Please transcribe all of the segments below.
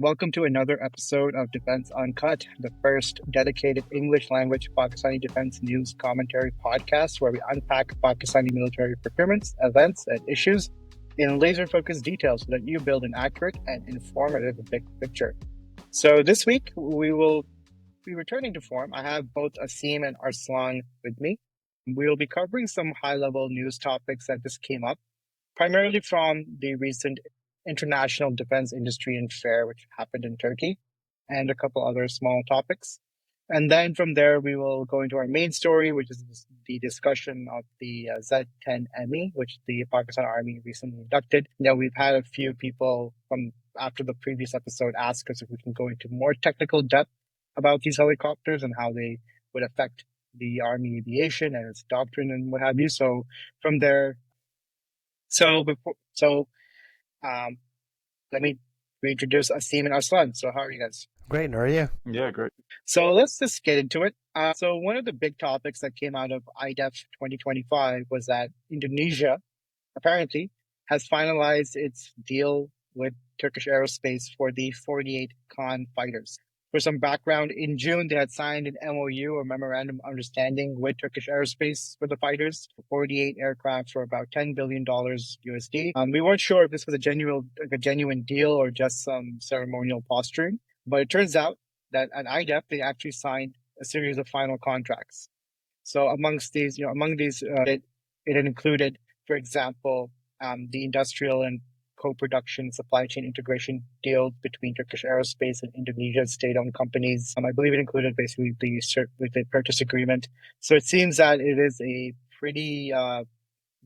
Welcome to another episode of Defence Uncut, the first dedicated English language Pakistani defense news commentary podcast where we unpack Pakistani military procurements, events, and issues in laser-focused detail so that you build an accurate and informative big picture. So this week, we will be returning to form. I have both Asim and Arslan with me. We will be covering some high-level news topics that just came up, primarily from the recent International Defense Industry and Fair, which happened in Turkey, and a couple other small topics. And then from there, we will go into our main story, which is the discussion of the Z-10ME, which the Pakistan Army recently inducted. Now, we've had a few people from after the previous episode ask us if we can go into more technical depth about these helicopters and how they would affect the Army aviation and its doctrine and what have you. So from there, let me reintroduce Asim and Arslan. So how are you guys? Great, how are you? Yeah, great. So let's just get into it. So one of the big topics that came out of IDEF 2025 was that Indonesia apparently has finalized its deal with Turkish Aerospace for the 48 Khan fighters. For some background, in June, they had signed an MOU or Memorandum of Understanding with Turkish Aerospace for the fighters, 48 aircraft for about $10 billion USD. We weren't sure if this was a genuine deal or just some ceremonial posturing, but it turns out that at IDEF, they actually signed a series of final contracts. So among these, it included, for example, the industrial and co-production supply chain integration deal between Turkish Aerospace and Indonesia's state-owned companies. I believe it included basically the purchase agreement. So it seems that it is a pretty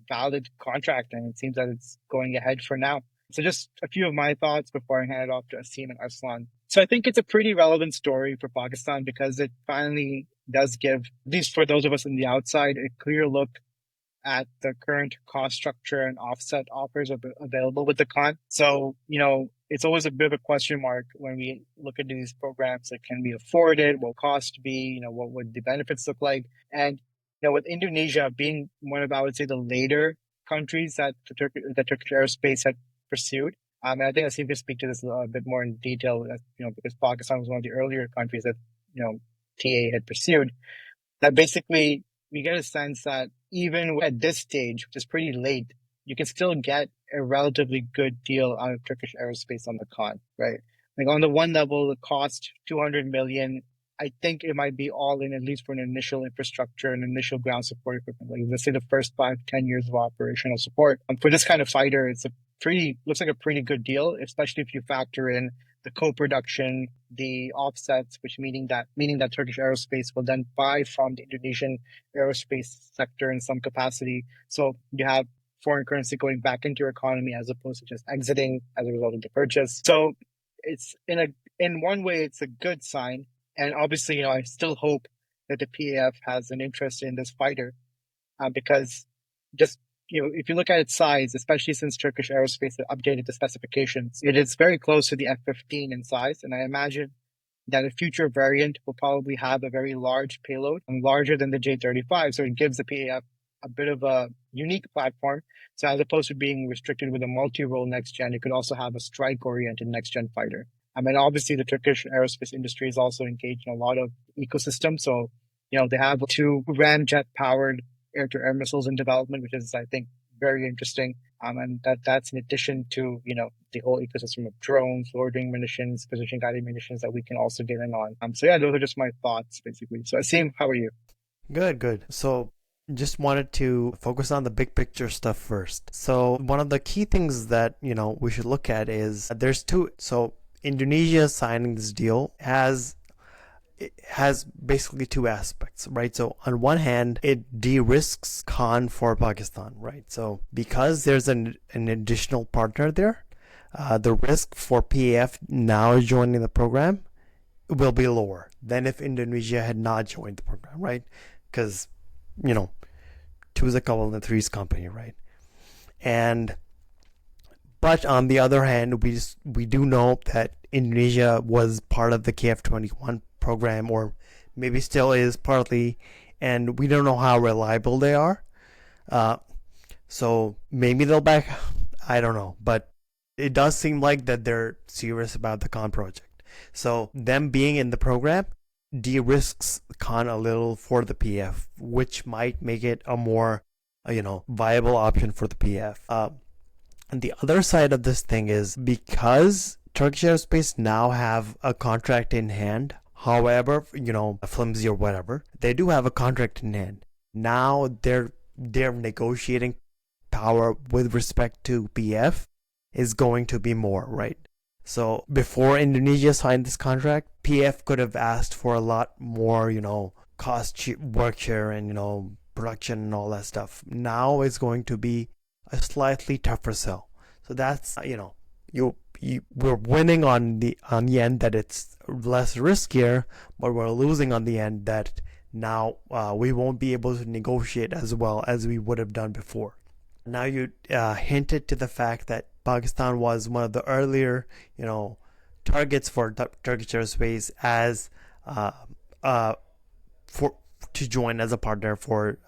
valid contract, and it seems that it's going ahead for now. So just a few of my thoughts before I hand it off to Asim and Arslan. So I think it's a pretty relevant story for Pakistan because it finally does give, at least for those of us on the outside, a clear look at the current cost structure and offset offers available with the Khan. So, it's always a bit of a question mark when we look at these programs. Like, can we afford it? What cost be? What would the benefits look like? And, with Indonesia being one of, I would say, the later countries that the Turkish Aerospace had pursued. And I think Asim can speak to this a bit more in detail, because Pakistan was one of the earlier countries that, TA had pursued. That basically, we get a sense that even at this stage, which is pretty late, you can still get a relatively good deal out of Turkish Aerospace on the Khan, right? Like on the one level, the cost $200 million. I think it might be all in, at least for an initial infrastructure and initial ground support equipment. Like, let's say the first 5 to 10 years of operational support. For this kind of fighter, looks like a pretty good deal, especially if you factor in the co-production, the offsets, meaning that Turkish Aerospace will then buy from the Indonesian aerospace sector in some capacity. So you have foreign currency going back into your economy as opposed to just exiting as a result of the purchase. So it's in one way, it's a good sign. And obviously, I still hope that the PAF has an interest in this fighter because just if you look at its size, especially since Turkish Aerospace had updated the specifications, it is very close to the F-15 in size. And I imagine that a future variant will probably have a very large payload and larger than the J-35. So it gives the PAF a bit of a unique platform. So as opposed to being restricted with a multi-role next-gen, it could also have a strike-oriented next-gen fighter. I mean, obviously, the Turkish aerospace industry is also engaged in a lot of ecosystems. So, they have 2 ramjet-powered air-to-air missiles in development, which is, I think, very interesting. And that's in addition to, the whole ecosystem of drones, loitering munitions, precision-guided munitions that we can also get in on. So yeah, those are just my thoughts, basically. So Asim, how are you? Good. So just wanted to focus on the big picture stuff first. So one of the key things that, we should look at is there's 2. So Indonesia signing this deal has basically 2 aspects, right? So on one hand, it de-risks Khan for Pakistan, right? So because there's an additional partner there, the risk for PAF now joining the program will be lower than if Indonesia had not joined the program, right? Because, 2 is a couple and 3 is company, right? But on the other hand, we do know that Indonesia was part of the KF-21 program, or maybe still is partly, and we don't know how reliable they are. So maybe they'll back, I don't know. But it does seem like that they're serious about the Khan project. So them being in the program de-risks Khan a little for the PF, which might make it a more, viable option for the PF. And the other side of this thing is because Turkish Aerospace now have a contract in hand, however, flimsy or whatever, they do have a contract in hand. Now their negotiating power with respect to PF is going to be more, right? So before Indonesia signed this contract, PF could have asked for a lot more, cost work share and, production and all that stuff. Now it's going to be a slightly tougher sell. So that's, we're winning on the end that it's less riskier, but we're losing on the end that now we won't be able to negotiate as well as we would have done before. Now you hinted to the fact that Pakistan was one of the earlier, targets for Turkish Aerospace as for to join as a partner for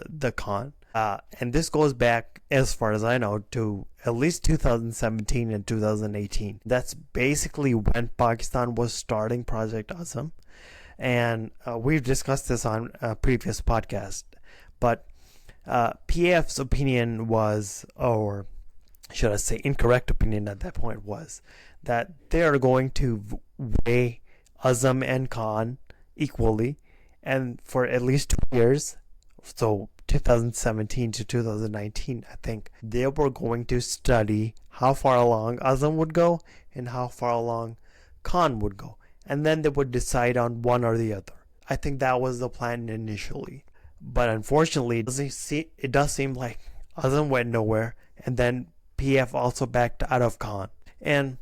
the Khan. And this goes back, as far as I know, to at least 2017 and 2018. That's basically when Pakistan was starting Project Awesome. And we've discussed this on a previous podcast. But PF's opinion was, or should I say incorrect opinion at that point, was that they are going to weigh Azam and Khan equally, and for at least 2 years, so 2017 to 2019, I think, they were going to study how far along Azam would go and how far along Khan would go, and then they would decide on one or the other. I think that was the plan initially. But unfortunately, it does seem like Azam went nowhere, and then PF also backed out of Khan. And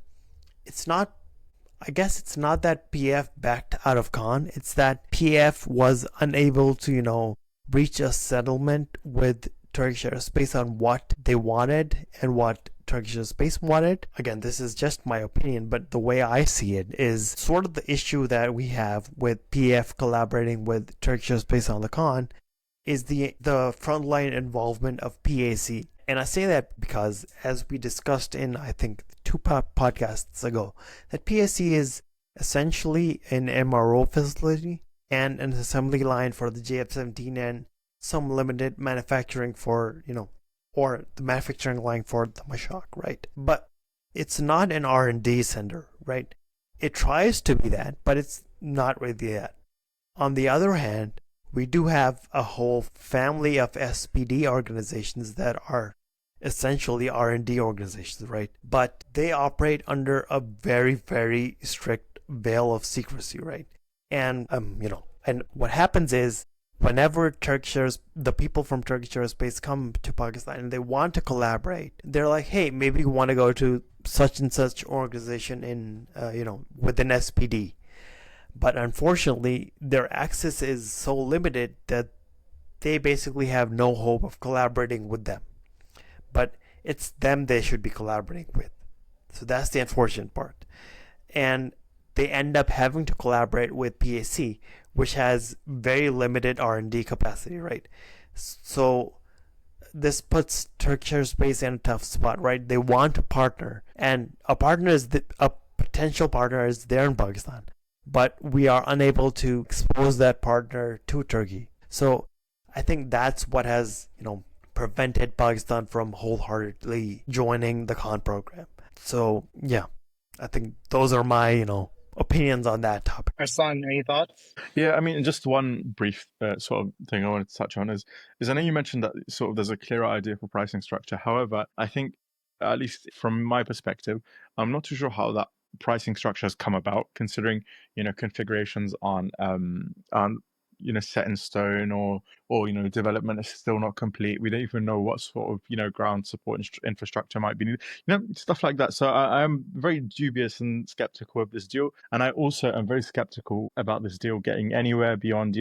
I guess it's not that PF backed out of Khan, it's that PF was unable to, reach a settlement with Turkish Aerospace on what they wanted and what Turkish Aerospace wanted. Again, this is just my opinion, but the way I see it is sort of the issue that we have with PF collaborating with Turkish Aerospace on the Khan is the frontline involvement of PAC. And I say that because, as we discussed in, I think, 2 podcasts ago, that PAC is essentially an MRO facility and an assembly line for the JF-17 and some limited manufacturing for, or the manufacturing line for the Mashak, right? But it's not an R&D center, right? It tries to be that, but it's not really that. On the other hand, we do have a whole family of SPD organizations that are essentially R&D organizations, right? But they operate under a very, very strict veil of secrecy, right? And and what happens is whenever the people from Turkish Aerospace come to Pakistan and they want to collaborate, they're like, hey, maybe we want to go to such and such organization in within SPD. But unfortunately, their access is so limited that they basically have no hope of collaborating with them. But it's them they should be collaborating with. So that's the unfortunate part. And they end up having to collaborate with PAC, which has very limited R&D capacity, right? So this puts Turkish Aerospace in a tough spot, right? They want a partner, and a potential partner is there in Pakistan, but we are unable to expose that partner to Turkey. So I think that's what has, prevented Pakistan from wholeheartedly joining the Khan program. So yeah, I think those are my, opinions on that topic. Arslan, any thoughts? Yeah, I mean, just one brief sort of thing I wanted to touch on is I know you mentioned that sort of there's a clearer idea for pricing structure. However, I think, at least from my perspective, I'm not too sure how that pricing structure has come about, considering configurations aren't set in stone, or development is still not complete. We don't even know what sort of ground support infrastructure might be needed, stuff like that. So I am very dubious and skeptical of this deal, and I also am very skeptical about this deal getting anywhere beyond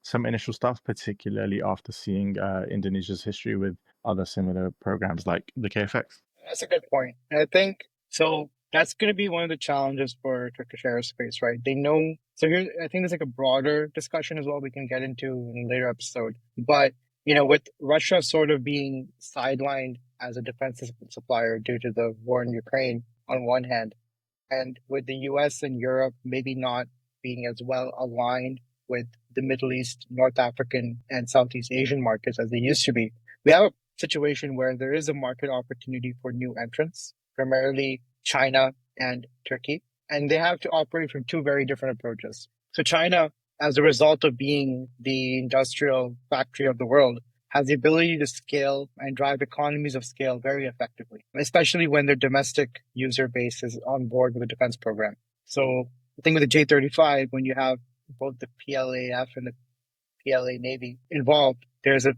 some initial stuff, particularly after seeing Indonesia's history with other similar programs like the KFX. That's a good point. I think so. That's going to be one of the challenges for Turkish Aerospace, right? They know. So here, I think there's like a broader discussion as well we can get into in a later episode. But, with Russia sort of being sidelined as a defense supplier due to the war in Ukraine on one hand, and with the US and Europe maybe not being as well aligned with the Middle East, North African, and Southeast Asian markets as they used to be, we have a situation where there is a market opportunity for new entrants, primarily China and Turkey, and they have to operate from two very different approaches. So China, as a result of being the industrial factory of the world, has the ability to scale and drive economies of scale very effectively, especially when their domestic user base is on board with the defense program. So I think with the J-35, when you have both the PLAF and the PLA Navy involved, there's a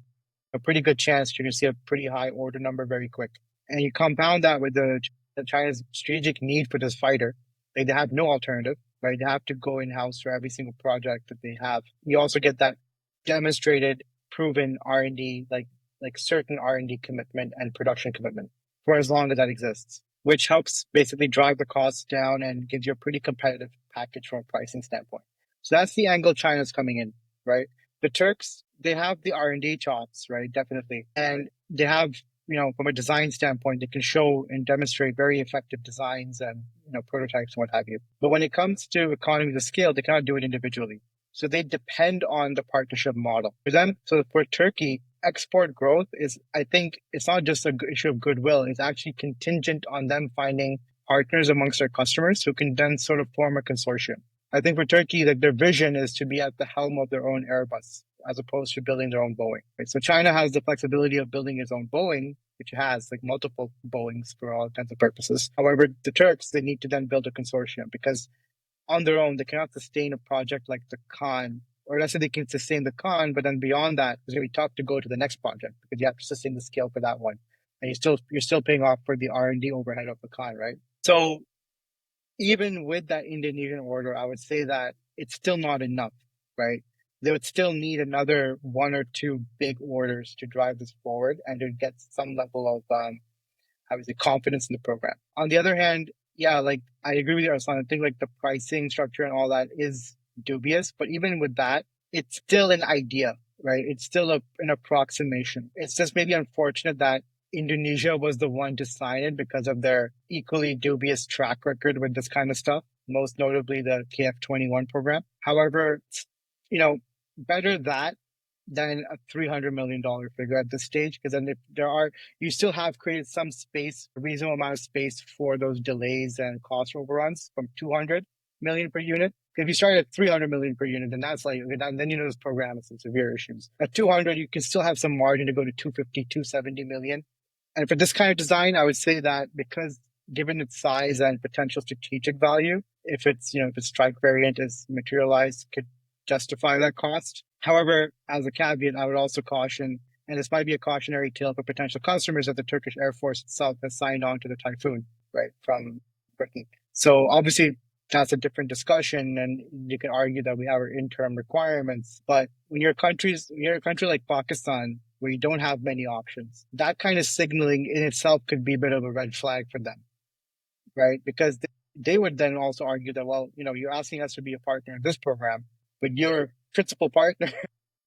pretty good chance you're going to see a pretty high order number very quick. And you compound that with the China's strategic need for this fighter. They have no alternative, right? They have to go in-house for every single project that they have. You also get that demonstrated, proven R&D, like certain R&D commitment and production commitment for as long as that exists, which helps basically drive the costs down and gives you a pretty competitive package from a pricing standpoint. So that's the angle China's coming in, right? The Turks, they have the R&D chops, right? Definitely. And they have, from a design standpoint, they can show and demonstrate very effective designs and, prototypes and what have you. But when it comes to economies of scale, they cannot do it individually. So they depend on the partnership model. For them, so for Turkey, export growth is, I think, it's not just an issue of goodwill. It's actually contingent on them finding partners amongst their customers who can then sort of form a consortium. I think for Turkey, their vision is to be at the helm of their own Airbus as opposed to building their own Boeing. Right? So China has the flexibility of building its own Boeing, which has multiple Boeings for all intents and purposes. However, the Turks, they need to then build a consortium because on their own, they cannot sustain a project like the Khan, or let's say they can sustain the Khan, but then beyond that, it's going to be tough to go to the next project because you have to sustain the scale for that one. And you're still paying off for the R&D overhead of the Khan, right? So even with that Indonesian order, I would say that it's still not enough, right? They would still need another one or two big orders to drive this forward and to get some level of, confidence in the program. On the other hand, yeah, I agree with you, Arslan. I think the pricing structure and all that is dubious, but even with that, it's still an idea, right? It's still an approximation. It's just maybe unfortunate that Indonesia was the one to sign it because of their equally dubious track record with this kind of stuff, most notably the KF-21 program. However, better that than a $300 million figure at this stage, because then you still have created some space, a reasonable amount of space for those delays and cost overruns from 200 million per unit. If you start at 300 million per unit, then that's then this program has some severe issues. At 200, you can still have some margin to go to 250, 270 million. And for this kind of design, I would say that because given its size and potential strategic value, if its strike variant is materialized, could justify that cost. However, as a caveat, I would also caution, and this might be a cautionary tale for potential customers, that the Turkish Air Force itself has signed on to the Typhoon, right, from Britain. So obviously, that's a different discussion, and you can argue that we have our interim requirements. But when you're a country like Pakistan, where you don't have many options, that kind of signaling in itself could be a bit of a red flag for them, right? Because they would then also argue that, well, you're asking us to be a partner in this program, but your principal partner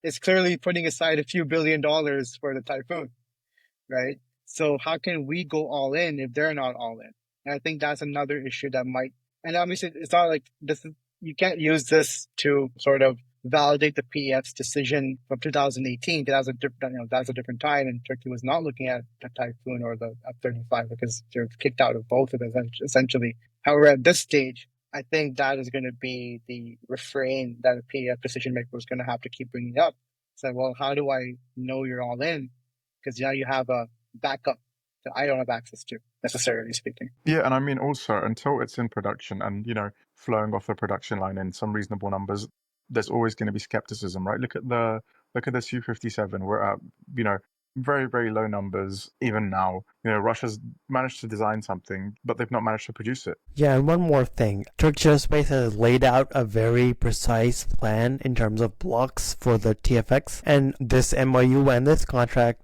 is clearly putting aside a few $1 billion for the Typhoon, right? So how can we go all in if they're not all in? And I think that's another issue that might, and obviously it's not like you can't use this to sort of validate the PEF's decision from 2018. That's a different time, and Turkey was not looking at the Typhoon or the F-35 because they're kicked out of both of them, essentially. However, at this stage, I think that is going to be the refrain that a PEF decision maker is going to have to keep bringing up. So, well, how do I know you're all in? Because now you have a backup that I don't have access to, necessarily speaking. Yeah, and I mean also until it's in production and flowing off the production line in some reasonable numbers, there's always going to be skepticism, right? Look at the Su-57. We're at very, very low numbers even now. Russia's managed to design something, but they've not managed to produce it. Yeah, and one more thing. Turkish Aerospace has laid out a very precise plan in terms of blocks for the TFX, and this MOU and this contract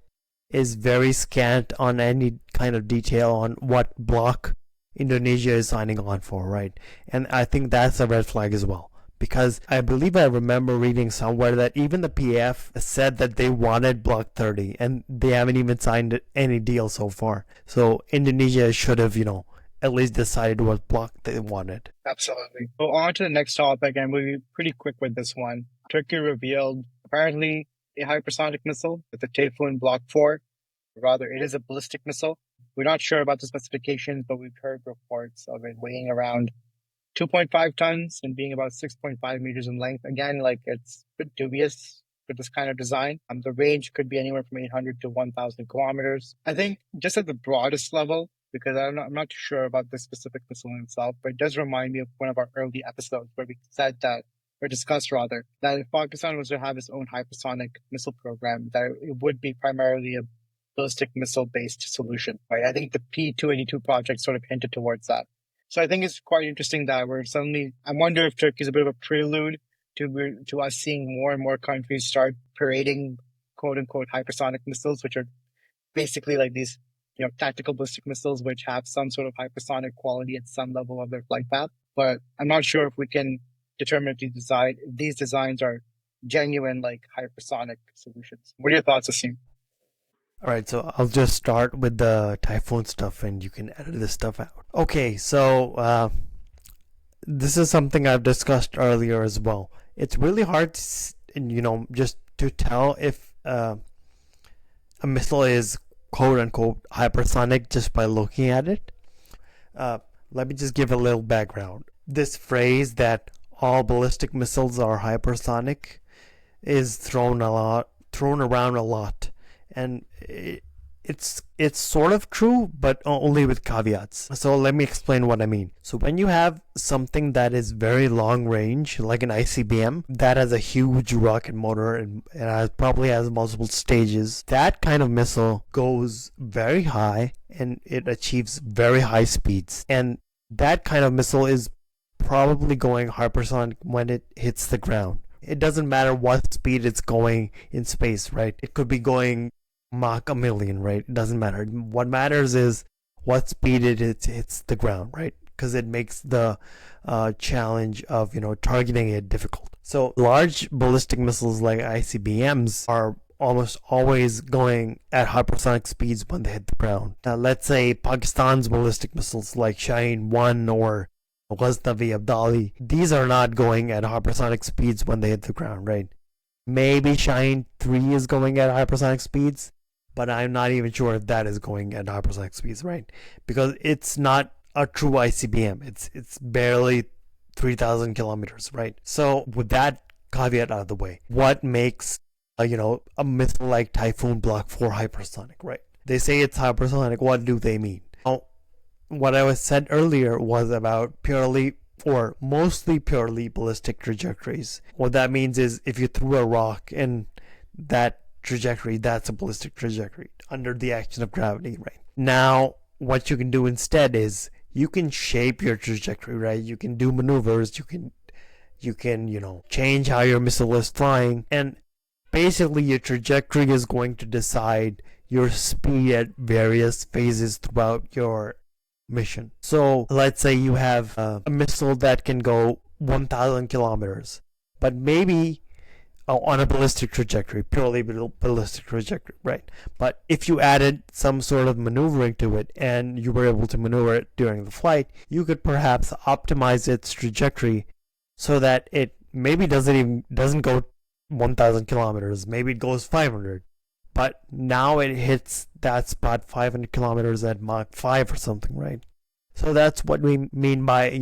is very scant on any kind of detail on what block Indonesia is signing on for, right? And I think that's a red flag as well, because I believe I remember reading somewhere that even the PF said that they wanted Block 30, and they haven't even signed any deal so far. So Indonesia should have, at least decided what block they wanted. Absolutely. So on to the next topic, and we'll be pretty quick with this one. Turkey revealed apparently a hypersonic missile with the Typhoon Block 4. Rather, it is a ballistic missile. We're not sure about the specifications, but we've heard reports of it weighing around 2.5 tons and being about 6.5 meters in length. Again, it's a bit dubious for this kind of design. The range could be anywhere from 800 to 1,000 kilometers. I think just at the broadest level, because I'm not too sure about the specific missile in itself, but it does remind me of one of our early episodes where we said that, or discussed rather, that if Pakistan was to have its own hypersonic missile program, that it would be primarily a ballistic missile-based solution, right? I think the P-282 project sort of hinted towards that. So I think it's quite interesting that I wonder if Turkey is a bit of a prelude to us seeing more and more countries start parading quote-unquote hypersonic missiles, which are basically like these tactical ballistic missiles which have some sort of hypersonic quality at some level of their flight path. But I'm not sure if we can determine if these designs are genuine hypersonic solutions. What are your thoughts, Asim? All right, so I'll just start with the Typhoon stuff and you can edit this stuff out. Okay, so this is something I've discussed earlier as well. It's really hard to, just to tell if a missile is quote unquote hypersonic just by looking at it. Let me just give a little background. This phrase that all ballistic missiles are hypersonic is thrown around a lot. And it's sort of true, but only with caveats. So let me explain what I mean. So when you have something that is very long range, like an ICBM, that has a huge rocket motor and probably has multiple stages, that kind of missile goes very high and it achieves very high speeds. And that kind of missile is probably going hypersonic when it hits the ground. It doesn't matter what speed it's going in space, right? It could be going Mach 1,000,000, right? It doesn't matter. What matters is what speed it hits the ground, right? Because it makes the challenge of targeting it difficult. So large ballistic missiles like ICBMs are almost always going at hypersonic speeds when they hit the ground. Now, let's say Pakistan's ballistic missiles like Shaheen-1 or Ghaznavi Abdali, these are not going at hypersonic speeds when they hit the ground, right? Maybe Shaheen-3 is going at hypersonic speeds, but I'm not even sure if that is going at hypersonic speeds, right? Because it's not a true ICBM. It's barely 3,000 kilometers, right? So with that caveat out of the way, what makes a missile like Typhoon Block 4 hypersonic, right? They say it's hypersonic. What do they mean? Now, what I was said earlier was about purely or mostly purely ballistic trajectories. What that means is if you threw a rock in that trajectory, that's a ballistic trajectory under the action of gravity, right? Now, what you can do instead is you can shape your trajectory, right? You can do maneuvers, you can change how your missile is flying, and basically your trajectory is going to decide your speed at various phases throughout your mission. So let's say you have a missile that can go 1,000 kilometers, but maybe on a ballistic trajectory, purely ballistic trajectory, right? But if you added some sort of maneuvering to it and you were able to maneuver it during the flight, you could perhaps optimize its trajectory so that it maybe doesn't go 1,000 kilometers, maybe it goes 500. But now it hits that spot 500 kilometers at Mach 5 or something, right? So that's what we mean by,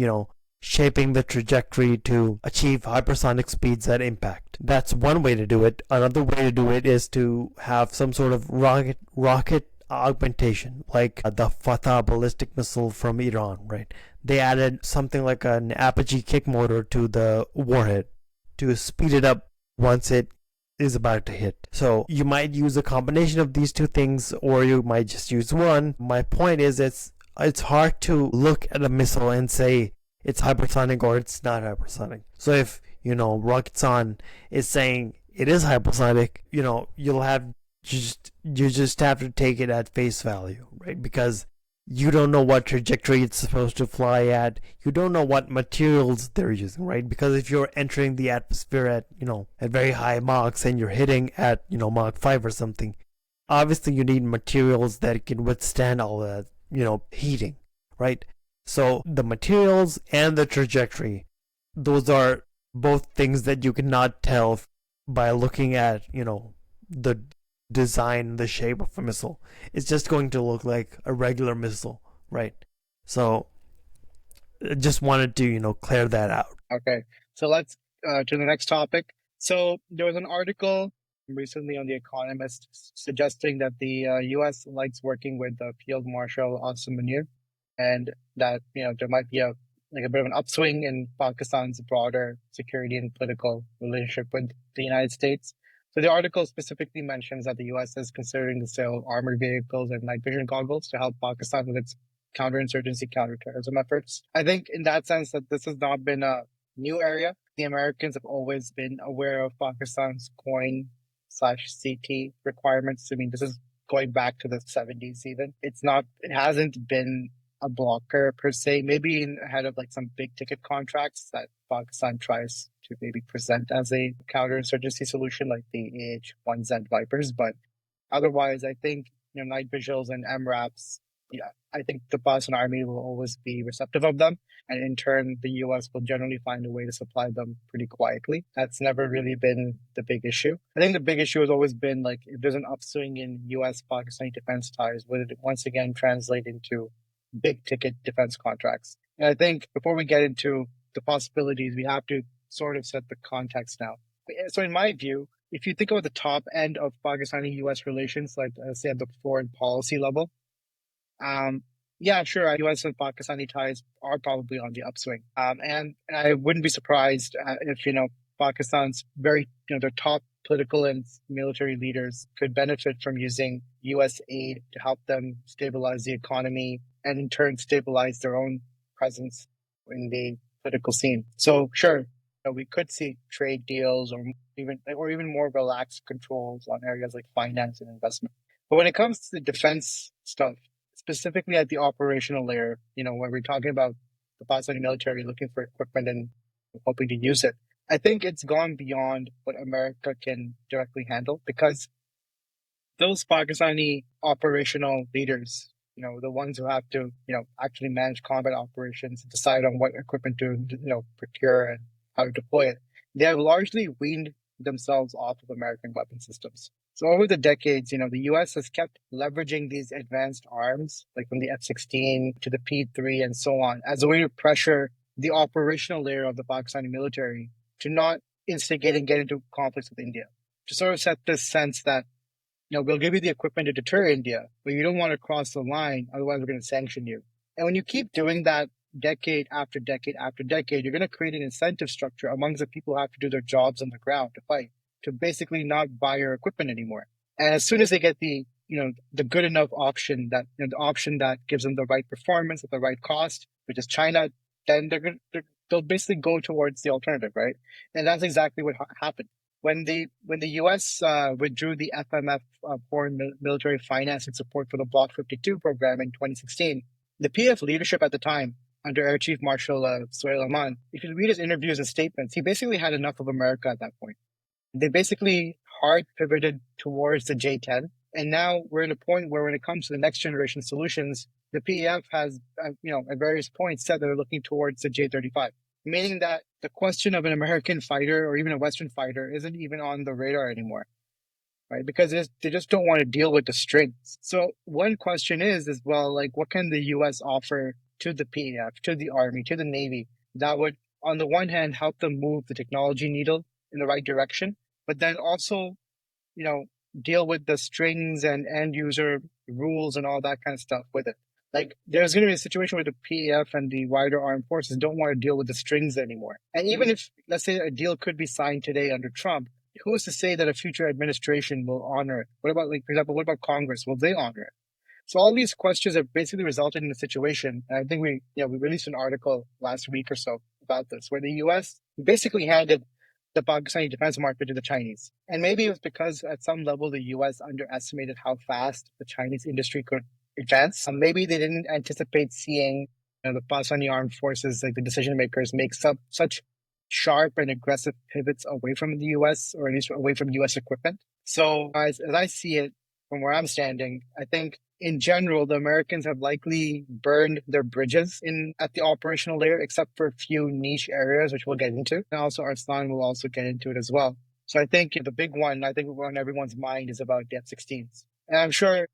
shaping the trajectory to achieve hypersonic speeds at impact. That's one way to do it. Another way to do it is to have some sort of rocket augmentation, like the Fatah ballistic missile from Iran, right? They added something like an apogee kick motor to the warhead to speed it up once it is about to hit. So you might use a combination of these two things, or you might just use one. My point is it's hard to look at a missile and say it's hypersonic or it's not hypersonic. So if Rocketsan is saying it is hypersonic, you just have to take it at face value, right? Because You don't know what trajectory it's supposed to fly at. You don't know what materials they're using, right? Because if you're entering the atmosphere at, at very high Machs and you're hitting at, Mach 5 or something, obviously you need materials that can withstand all that, heating, right? So the materials and the trajectory, those are both things that you cannot tell by looking at, the design, the shape of a missile. It's just going to look like a regular missile, right? So I just wanted to, clear that out. Okay, so let's to the next topic. So there was an article recently on The Economist suggesting that the U.S. likes working with Field Marshal Austin Munir, and that there might be a bit of an upswing in Pakistan's broader security and political relationship with the United States. So the article specifically mentions that the U.S. is considering the sale of armored vehicles and night vision goggles to help Pakistan with its counterinsurgency, counterterrorism efforts. I think in that sense that this has not been a new area. The Americans have always been aware of Pakistan's coin/CT requirements. I mean, this is going back to the 70s even. It hasn't been a blocker per se, maybe ahead of some big ticket contracts that Pakistan tries to maybe present as a counterinsurgency solution, like the AH-1Z Vipers. But otherwise, I think night visuals and MRAPs, I think the Pakistan Army will always be receptive of them. And in turn, the U.S. will generally find a way to supply them pretty quietly. That's never really been the big issue. I think the big issue has always been if there's an upswing in U.S.-Pakistani defense ties, would it once again translate into big ticket defense contracts? And I think before we get into the possibilities, we have to sort of set the context now. So in my view, if you think about the top end of Pakistani-U.S. relations, say at the foreign policy level, yeah, sure, U.S. and Pakistani ties are probably on the upswing. And I wouldn't be surprised if, Pakistan's their top political and military leaders could benefit from using U.S. aid to help them stabilize the economy and in turn stabilize their own presence in the political scene. So sure, we could see trade deals or even more relaxed controls on areas like finance and investment. But when it comes to the defense stuff, specifically at the operational layer, when we're talking about the Pakistani military looking for equipment and hoping to use it, I think it's gone beyond what America can directly handle, because those Pakistani operational leaders, the ones who have to, actually manage combat operations, decide on what equipment to, procure and how to deploy it, they have largely weaned themselves off of American weapon systems. So over the decades, the U.S. has kept leveraging these advanced arms, like from the F-16 to the P-3 and so on, as a way to pressure the operational layer of the Pakistani military to not instigate and get into conflicts with India, to sort of set this sense that, we'll give you the equipment to deter India, but you don't want to cross the line, otherwise we're going to sanction you. And when you keep doing that decade after decade after decade, you're going to create an incentive structure amongst the people who have to do their jobs on the ground to fight, to basically not buy your equipment anymore. And as soon as they get the good enough option, that the option that gives them the right performance at the right cost, which is China, then they'll basically go towards the alternative, right? And that's exactly what happened. When the U.S. Withdrew the FMF, foreign military financing support for the Block 52 program in 2016, the PF leadership at the time, under Air Chief Marshal Suhail Aman, if you read his interviews and statements, he basically had enough of America at that point. They basically hard pivoted towards the J-10, and now we're in a point where when it comes to the next generation solutions, the PEF has, at various points said they're looking towards the J-35. Meaning that the question of an American fighter or even a Western fighter isn't even on the radar anymore, right? Because they just don't want to deal with the strings. So one question is well, what can the U.S. offer to the PAF, to the Army, to the Navy that would, on the one hand, help them move the technology needle in the right direction, but then also, deal with the strings and end user rules and all that kind of stuff with it. There's going to be a situation where the PAF and the wider armed forces don't want to deal with the strings anymore. And even if, let's say, a deal could be signed today under Trump, who is to say that a future administration will honor it? What about, for example, what about Congress? Will they honor it? So all these questions have basically resulted in a situation, and I think we released an article last week or so about this, where the U.S. basically handed the Pakistani defense market to the Chinese. And maybe it was because at some level the U.S. underestimated how fast the Chinese industry could advance. Maybe they didn't anticipate seeing the Pakistani armed forces, like the decision makers, make such sharp and aggressive pivots away from the U.S. or at least away from U.S. equipment. So as I see it, from where I'm standing, I think in general the Americans have likely burned their bridges at the operational layer, except for a few niche areas, which we'll get into. And also Arslan will also get into it as well. So I think the big one, I think on everyone's mind is about the F-16s. And I'm sure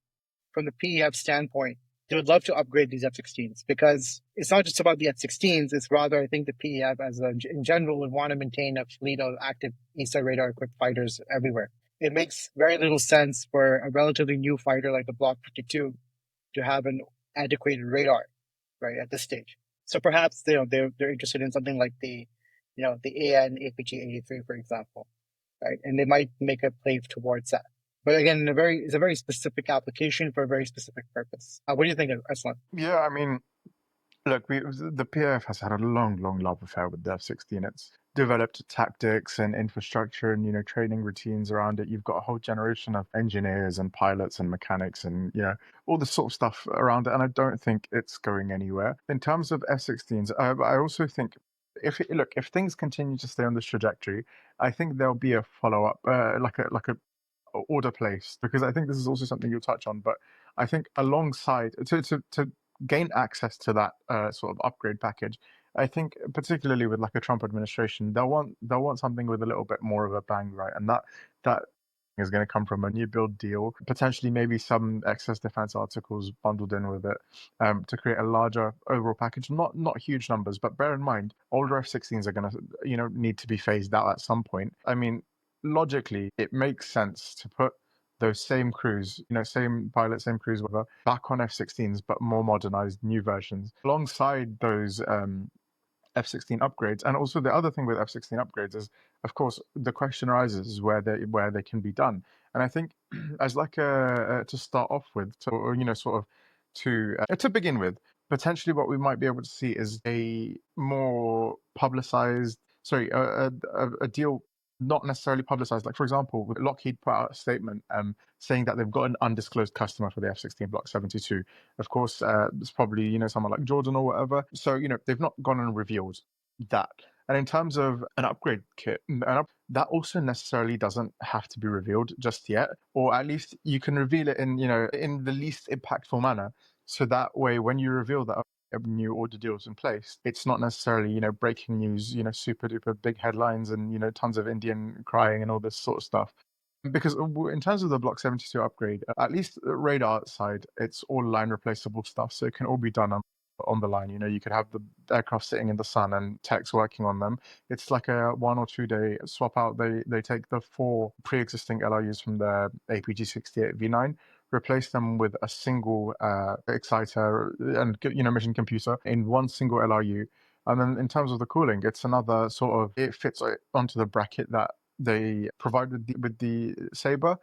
from the PEF standpoint, they would love to upgrade these F-16s because it's not just about the F-16s. It's rather, I think the PEF in general would want to maintain a fleet of active ESA radar equipped fighters everywhere. It makes very little sense for a relatively new fighter like the Block 52 to have an adequate radar, right, at this stage. So perhaps they're interested in something like the AN APG-83, for example, right? And they might make a play towards that. But again, it's a very specific application for a very specific purpose. What do you think, Aslan? Yeah, I mean, look, the PF has had a long love affair with the F-16. It's developed tactics and infrastructure and training routines around it. You've got a whole generation of engineers and pilots and mechanics and all this sort of stuff around it. And I don't think it's going anywhere. In terms of F-16s, I also think if things continue to stay on this trajectory, I think there'll be a follow-up, like a order placed, because I think this is also something you'll touch on. But I think alongside to gain access to that sort of upgrade package, I think particularly with like a Trump administration, they'll want something with a little bit more of a bang, right? And that is going to come from a new build deal, potentially maybe some excess defense articles bundled in with it, to create a larger overall package. Not huge numbers, but bear in mind, older F-16s are going to need to be phased out at some point. I mean, logically, it makes sense to put those same crews, same pilots, same crews, whatever, back on F-16s, but more modernized, new versions, alongside those F-16 upgrades. And also the other thing with F-16 upgrades is, of course, the question arises where they can be done. And I think as like to start off with, sort of to begin with, potentially what we might be able to see is a more publicized, a deal not necessarily publicized. Like, for example, Lockheed put out a statement saying that they've got an undisclosed customer for the F-16 Block 72. Of course, it's probably, someone like Jordan or whatever. So, they've not gone and revealed that. And in terms of an upgrade kit, that also necessarily doesn't have to be revealed just yet, or at least you can reveal it in the least impactful manner. So that way, when you reveal that new order deals in place, it's not necessarily breaking news, super duper big headlines and tons of Indian crying and all this sort of stuff. Because in terms of the Block 72 upgrade, at least the radar side, it's all line replaceable stuff, so it can all be done on the line. You could have the aircraft sitting in the sun and techs working on them. It's like a 1 or 2 day swap out. They take the 4 pre-existing LRUs from the APG-68 V9, replace them with a single exciter and mission computer in one single LRU. And then in terms of the cooling, it's another sort of, it fits onto the bracket that they provide with the Sabre,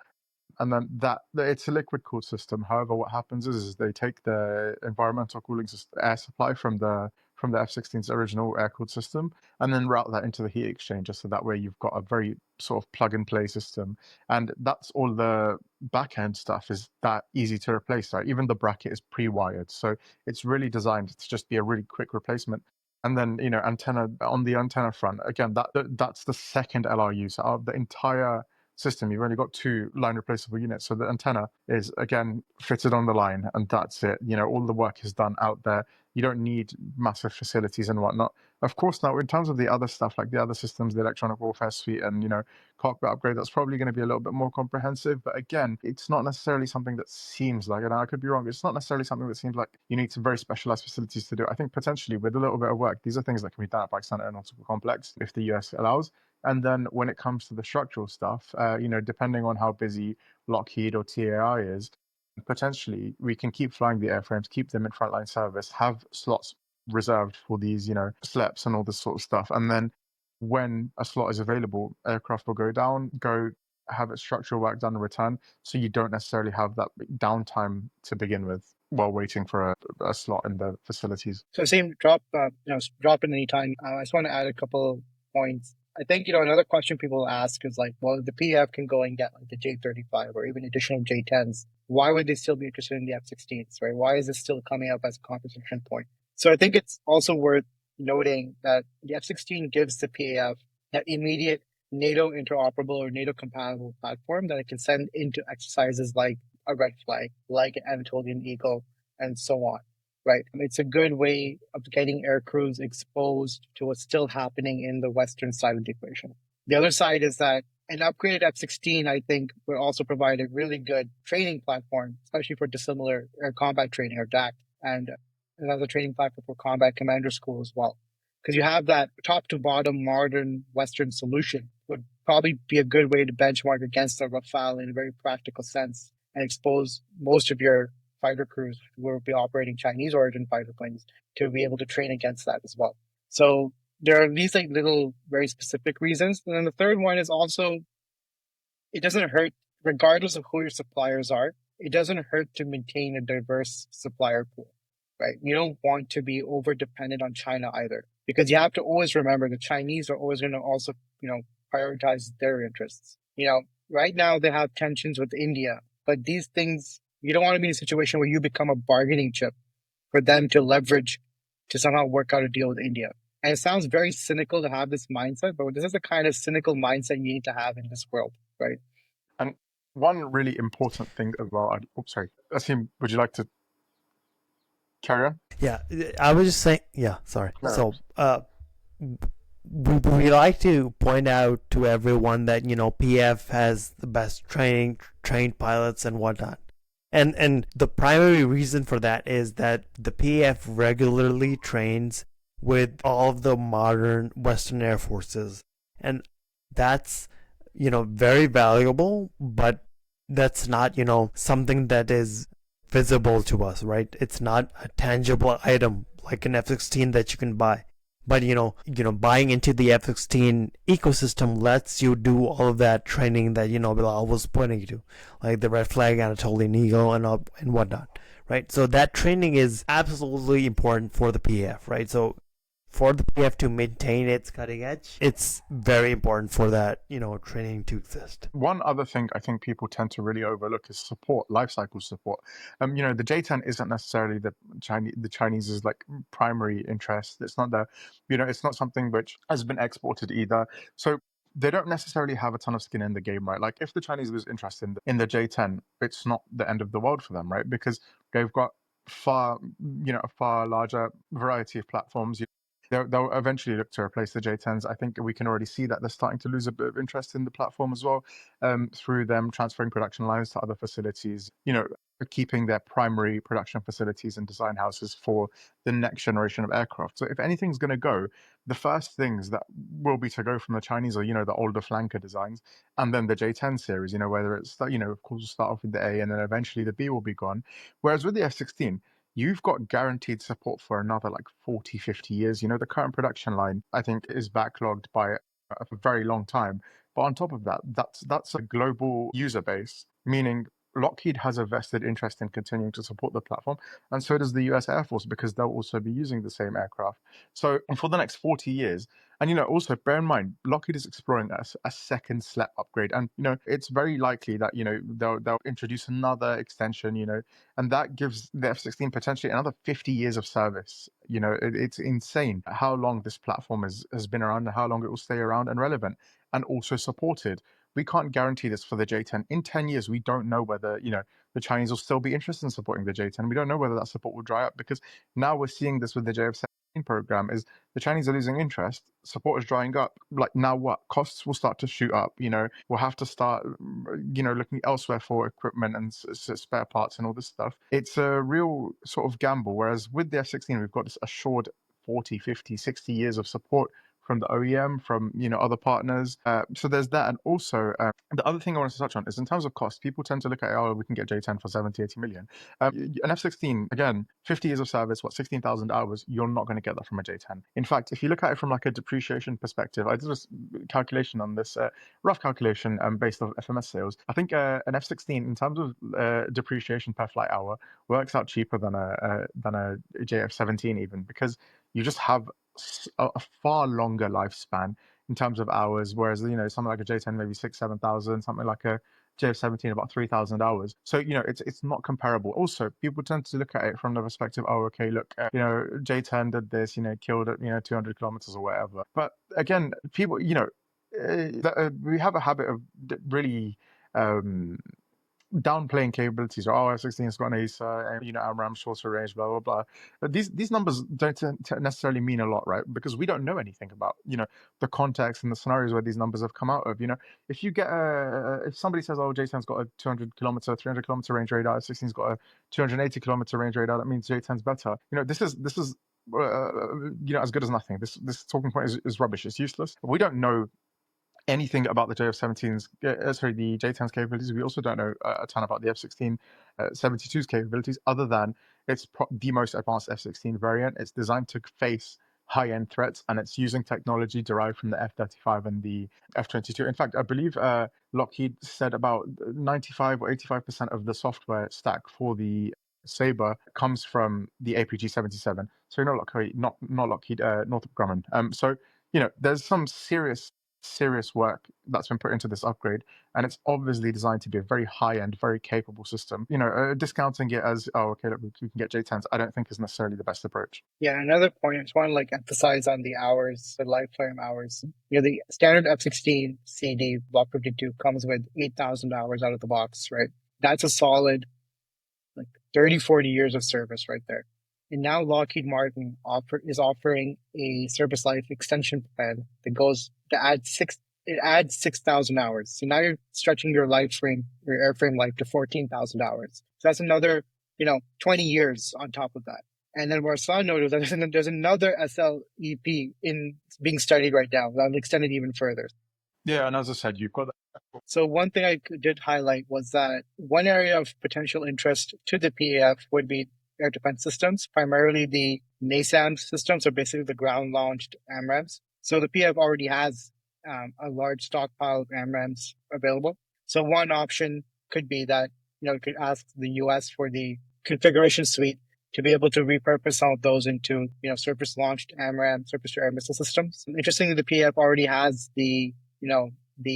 and then it's a liquid cooled system. However, what happens is they take the environmental cooling system, air supply from the F-16's original air cooled system, and then route that into the heat exchanger. So that way you've got a very sort of plug and play system, and that's all the back end stuff is that easy to replace. Right, even the bracket is pre-wired, so it's really designed to just be a really quick replacement. And then antenna on the antenna front again. That's the second LRU. So out of the entire system, you've only got 2 line replaceable units. So the antenna is again fitted on the line, and that's it. All the work is done out there. You don't need massive facilities and whatnot. Of course, now in terms of the other stuff, like the other systems, the electronic warfare suite and cockpit upgrade, that's probably going to be a little bit more comprehensive. But again, it's not necessarily something that seems like, and I could be wrong, it's not necessarily something that seems like you need some very specialized facilities to do. I think potentially with a little bit of work, these are things that can be done at Pakistan Aeronautical Complex if the US allows. And then when it comes to the structural stuff, depending on how busy Lockheed or TAI is, potentially we can keep flying the airframes, keep them in frontline service, have slots reserved for these, SLEPs and all this sort of stuff. And then when a slot is available, aircraft will go down, go have its structural work done and return. So you don't necessarily have that downtime to begin with while waiting for a slot in the facilities. So same drop in any time. I just want to add a couple points. I think, another question people ask is like, well, if the PF can go and get like the J-35 or even additional J-10s, why would they still be interested in the F-16s, right? Why is this still coming up as a conversation point? So I think it's also worth noting that the F-16 gives the PAF that immediate NATO interoperable or NATO compatible platform that it can send into exercises like a Red Flag, like an Anatolian Eagle, and so on. Right. It's a good way of getting air crews exposed to what's still happening in the Western side of the equation. The other side is that an upgraded F-16, I think, would also provide a really good training platform, especially for dissimilar air combat training or DAC, and another training platform for combat commander school as well. Because you have that top to bottom modern Western solution would probably be a good way to benchmark against the Rafale in a very practical sense and expose most of your fighter crews who will be operating Chinese origin fighter planes to be able to train against that as well. So there are these like little very specific reasons. And then the third one is also, it doesn't hurt, regardless of who your suppliers are, it doesn't hurt to maintain a diverse supplier pool, right? You don't want to be over dependent on China either, because you have to always remember the Chinese are always going to also, prioritize their interests. Right now they have tensions with India, but these things, you don't want to be in a situation where you become a bargaining chip for them to leverage to somehow work out a deal with India. And it sounds very cynical to have this mindset, but this is the kind of cynical mindset you need to have in this world, right? And one really important thing as well. Sorry, Asim, would you like to carry on? Yeah, I was just saying. Yeah, sorry. No. So, we like to point out to everyone that PF has the best trained pilots and whatnot. And the primary reason for that is that the PF regularly trains with all of the modern Western Air Forces. And that's, very valuable, but that's not, something that is visible to us, right? It's not a tangible item like an F-16 that you can buy. But buying into the F-16 ecosystem lets you do all of that training that Bilal was pointing to, like the Red Flag, Anatolian Eagle, and whatnot, right? So that training is absolutely important for the PF, right? So for the PF to maintain its cutting edge, it's very important for that training to exist. One other thing I think people tend to really overlook is support, life cycle support. The J-10 isn't necessarily the Chinese's like primary interest. It's not it's not something which has been exported either. So they don't necessarily have a ton of skin in the game, right? Like if the Chinese was interested in the J-10, it's not the end of the world for them, right? Because they've got a far larger variety of platforms. They'll eventually look to replace the J-10s. I think we can already see that they're starting to lose a bit of interest in the platform as well, through them transferring production lines to other facilities, keeping their primary production facilities and design houses for the next generation of aircraft. So if anything's going to go, the first things that will be to go from the Chinese are, the older flanker designs, and then the J-10 series, whether it's, of course, we'll start off with the A and then eventually the B will be gone. Whereas with the F-16, you've got guaranteed support for another like 40, 50 years. The current production line, I think, is backlogged by a very long time. But on top of that, that's a global user base, meaning Lockheed has a vested interest in continuing to support the platform, and so does the US Air Force, because they'll also be using the same aircraft. So for the next 40 years, and also bear in mind, Lockheed is exploring a second SLEP upgrade, and it's very likely that they'll introduce another extension, and that gives the F-16 potentially another 50 years of service. It's insane how long this platform has been around and how long it will stay around and relevant and also supported. We can't guarantee this for the J-10. In 10 years, we don't know whether, the Chinese will still be interested in supporting the J-10. We don't know whether that support will dry up, because now we're seeing this with the JF-17 program is the Chinese are losing interest, support is drying up. Like now what? Costs will start to shoot up, we'll have to start, looking elsewhere for equipment and spare parts and all this stuff. It's a real sort of gamble. Whereas with the F-16, we've got this assured 40, 50, 60 years of support from the OEM, from other partners. So there's that. And also the other thing I wanted to touch on is in terms of cost. People tend to look at, oh, we can get J-10 for 70, 80 million. An F-16, again, 50 years of service, 16,000 hours, you're not going to get that from a J-10. In fact, if you look at it from like a depreciation perspective, I did a calculation on this, rough calculation based off FMS sales. I think an F-16 in terms of depreciation per flight hour works out cheaper than a JF-17 even, because you just have a far longer lifespan. in terms of hours, whereas something like a J10 maybe 6,000-7,000, something like a JF17 about 3,000 hours. So it's not comparable. Also, people tend to look at it from the perspective, oh, okay, look, J10 did this, killed at 200 kilometers or whatever. But again, people, we have a habit of really downplaying capabilities. Oh, F-16's got an ASA, and AMRAAM shorter range, blah blah blah. But these numbers don't necessarily mean a lot, right? Because we don't know anything about the context and the scenarios where these numbers have come out of. If you get if somebody says, oh, J10's got a 200 kilometer, 300 kilometer range radar, F-16's got a 280 kilometer range radar, that means J10's better. This is as good as nothing. This talking point is rubbish. It's useless. We don't know anything about the JF-17's, the J-10's capabilities. We also don't know a ton about the F-16 72's capabilities, other than it's the most advanced F-16 variant. It's designed to face high-end threats, and it's using technology derived from the F-35 and the F-22. In fact, I believe Lockheed said about 95 or 85% of the software stack for the Sabre comes from the APG-77. So not Lockheed, Northrop Grumman. So there's some serious work that's been put into this upgrade, and it's obviously designed to be a very high-end, very capable system. Discounting it as, oh, okay, look, we can get J10s, I don't think is necessarily the best approach. Yeah, another point I just want to emphasize on the hours, the lifetime hours. The standard F-16 CD Block 52 comes with 8,000 hours out of the box, right? That's a solid 30, 40 years of service right there. And now Lockheed Martin is offering a service life extension plan that adds 6,000 hours. So now you're stretching your airframe life to 14,000 hours. So that's another 20 years on top of that. And then what I saw noted was that there's another SLEP being studied right now that'll extend it even further. Yeah, and as I said, you've got that. So one thing I did highlight was that one area of potential interest to the PAF would be air defense systems, primarily the NASAMs systems, so basically the ground-launched AMRAAMs. So the PAF already has a large stockpile of AMRAAMs available. So one option could be that it could ask the U.S. for the configuration suite to be able to repurpose some of those into surface-launched AMRAAM, surface-to-air missile systems. Interestingly, the PAF already has the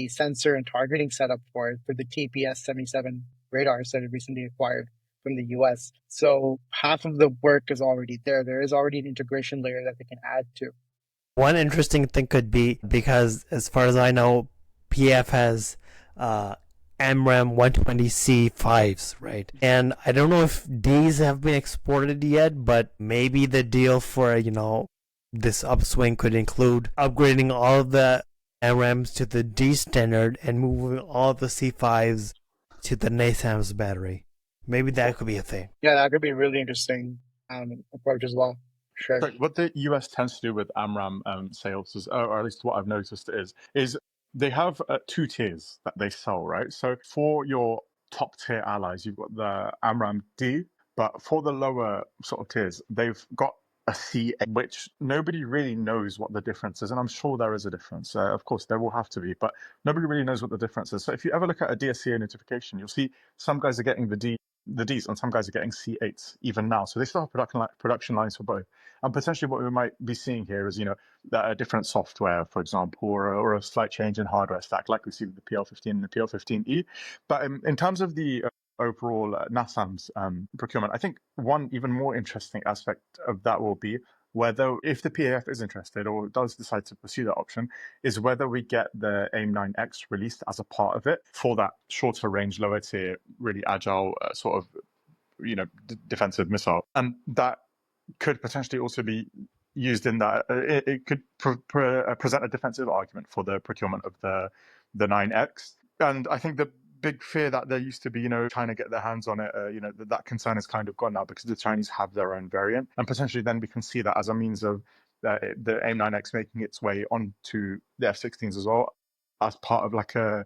sensor and targeting setup for the TPS-77 radars that it recently acquired from the US. So half of the work is already there. There is already an integration layer that they can add to. One interesting thing could be, because as far as I know, PF has AMRAAM 120C5s, right? And I don't know if these have been exported yet, but maybe the deal for, this upswing could include upgrading all of the AMRAAMs to the D standard and moving all the C5s to the NASAMS battery. Maybe that could be a thing. Yeah, that could be a really interesting approach as well. Sure. So what the US tends to do with AMRAAM sales, or at least what I've noticed is they have 2 tiers that they sell, right? So for your top tier allies, you've got the AMRAAM D, but for the lower sort of tiers, they've got a C, which nobody really knows what the difference is. And I'm sure there is a difference. Of course, there will have to be, but nobody really knows what the difference is. So if you ever look at a DSCA notification, you'll see some guys are getting the Ds, and some guys are getting C8s even now. So they still have production lines for both. And potentially what we might be seeing here is, that a different software, for example, or a slight change in hardware stack, like we see with the PL-15 and the PL-15E. But in terms of the overall NASAMS procurement, I think one even more interesting aspect of that will be whether, if the PAF is interested or does decide to pursue that option, is whether we get the AIM-9X released as a part of it for that shorter range, lower tier, really agile sort of, defensive missile. And that could potentially also be used in that. It could present a defensive argument for the procurement of the 9X. And I think the big fear that there used to be, trying to get their hands on it, that concern is kind of gone now, because the Chinese have their own variant, and potentially then we can see that as a means of the AIM-9X making its way onto the F-16s as well, as part of like a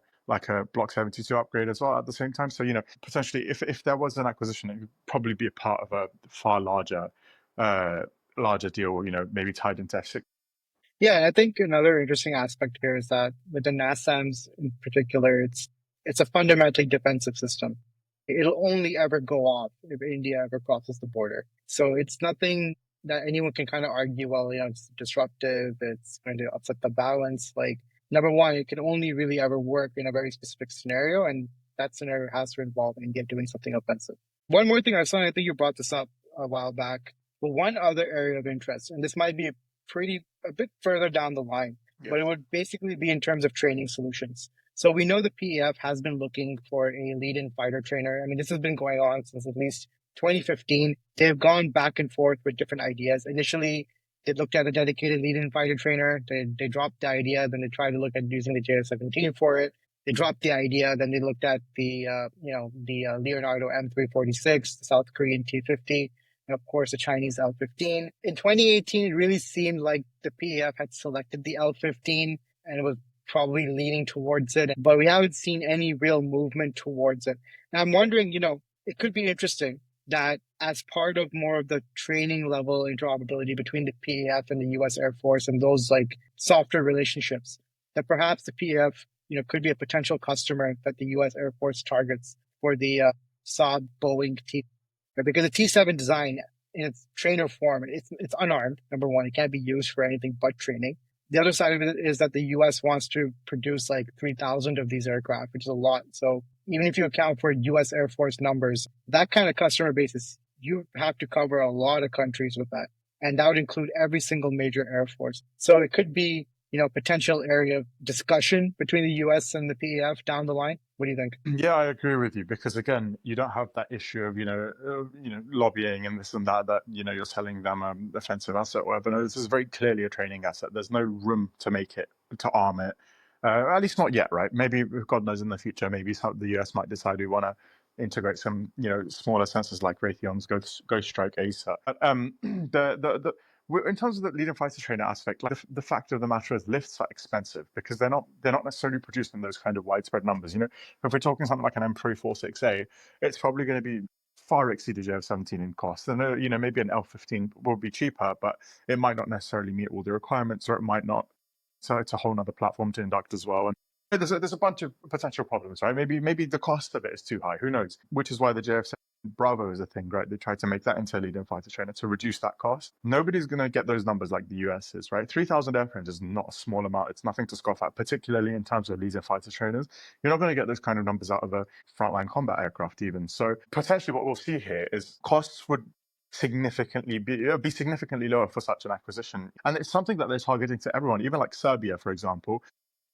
Block 72 upgrade as well at the same time. So potentially if there was an acquisition, it would probably be a part of a far larger deal, maybe tied into F-16. Yeah, I think another interesting aspect here is that with the NASAMs in particular, it's a fundamentally defensive system. It'll only ever go off if India ever crosses the border. So it's nothing that anyone can kind of argue, well, it's disruptive, it's going to upset the balance. Like, number one, it can only really ever work in a very specific scenario, and that scenario has to involve India doing something offensive. One more thing, Arsan, I think you brought this up a while back, but one other area of interest, and this might be a bit further down the line, but it would basically be in terms of training solutions. So we know the PEF has been looking for a lead-in fighter trainer. I mean, this has been going on since at least 2015. They've gone back and forth with different ideas. Initially, they looked at a dedicated lead-in fighter trainer. They dropped the idea. Then they tried to look at using the JF-17 for it. They dropped the idea. Then they looked at the Leonardo M346, the South Korean T-50, and of course the Chinese L-15. In 2018, it really seemed like the PEF had selected the L-15 and it was probably leaning towards it, but we haven't seen any real movement towards it. And I'm wondering, it could be interesting that as part of more of the training level interoperability between the PEF and the US Air Force and those like softer relationships, that perhaps the PEF, could be a potential customer that the US Air Force targets for the Saab Boeing T. Because the T-7 design in its trainer form, it's unarmed, number one. It can't be used for anything but training. The other side of it is that the US wants to produce like 3,000 of these aircraft, which is a lot. So even if you account for US Air Force numbers, that kind of customer basis, you have to cover a lot of countries with that. And that would include every single major Air Force. So it could be, potential area of discussion between the US and the PEF down the line. What do you think? Yeah, I agree with you because again, you don't have that issue of lobbying and this and that you're selling them a offensive asset or whatever. No, this is very clearly a training asset. There's no room to make it to arm it, at least not yet, right? Maybe God knows in the future, maybe the US might decide we want to integrate some smaller sensors like Raytheon's Ghost Strike ASA. But in terms of the leading fighter trainer aspect, like the fact of the matter is lifts are expensive because they're not necessarily produced in those kind of widespread numbers. If we're talking something like an M346A, it's probably going to be far exceed a JF-17 in cost. And maybe an L-15 will be cheaper, but it might not necessarily meet all the requirements, or it might not. So it's a whole other platform to induct as well. And there's a bunch of potential problems, right? Maybe the cost of it is too high. Who knows? Which is why the JF-17 Bravo is a thing, right? They tried to make that into a leading fighter trainer to reduce that cost. Nobody's going to get those numbers like the US is, right? 3,000 airframes is not a small amount. It's nothing to scoff at, particularly in terms of leading fighter trainers. You're not going to get those kind of numbers out of a frontline combat aircraft even. So potentially what we'll see here is costs would be significantly lower for such an acquisition. And it's something that they're targeting to everyone, even like Serbia, for example,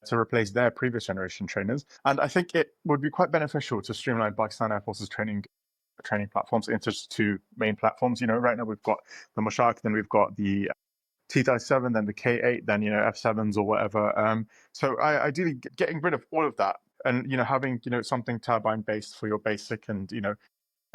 to replace their previous generation trainers. And I think it would be quite beneficial to streamline Pakistan Air Force's training platforms into two main platforms. Right now we've got the Mushak, then we've got the T-7, then the K-8, then F-7s or whatever. So ideally getting rid of all of that and having something turbine based for your basic and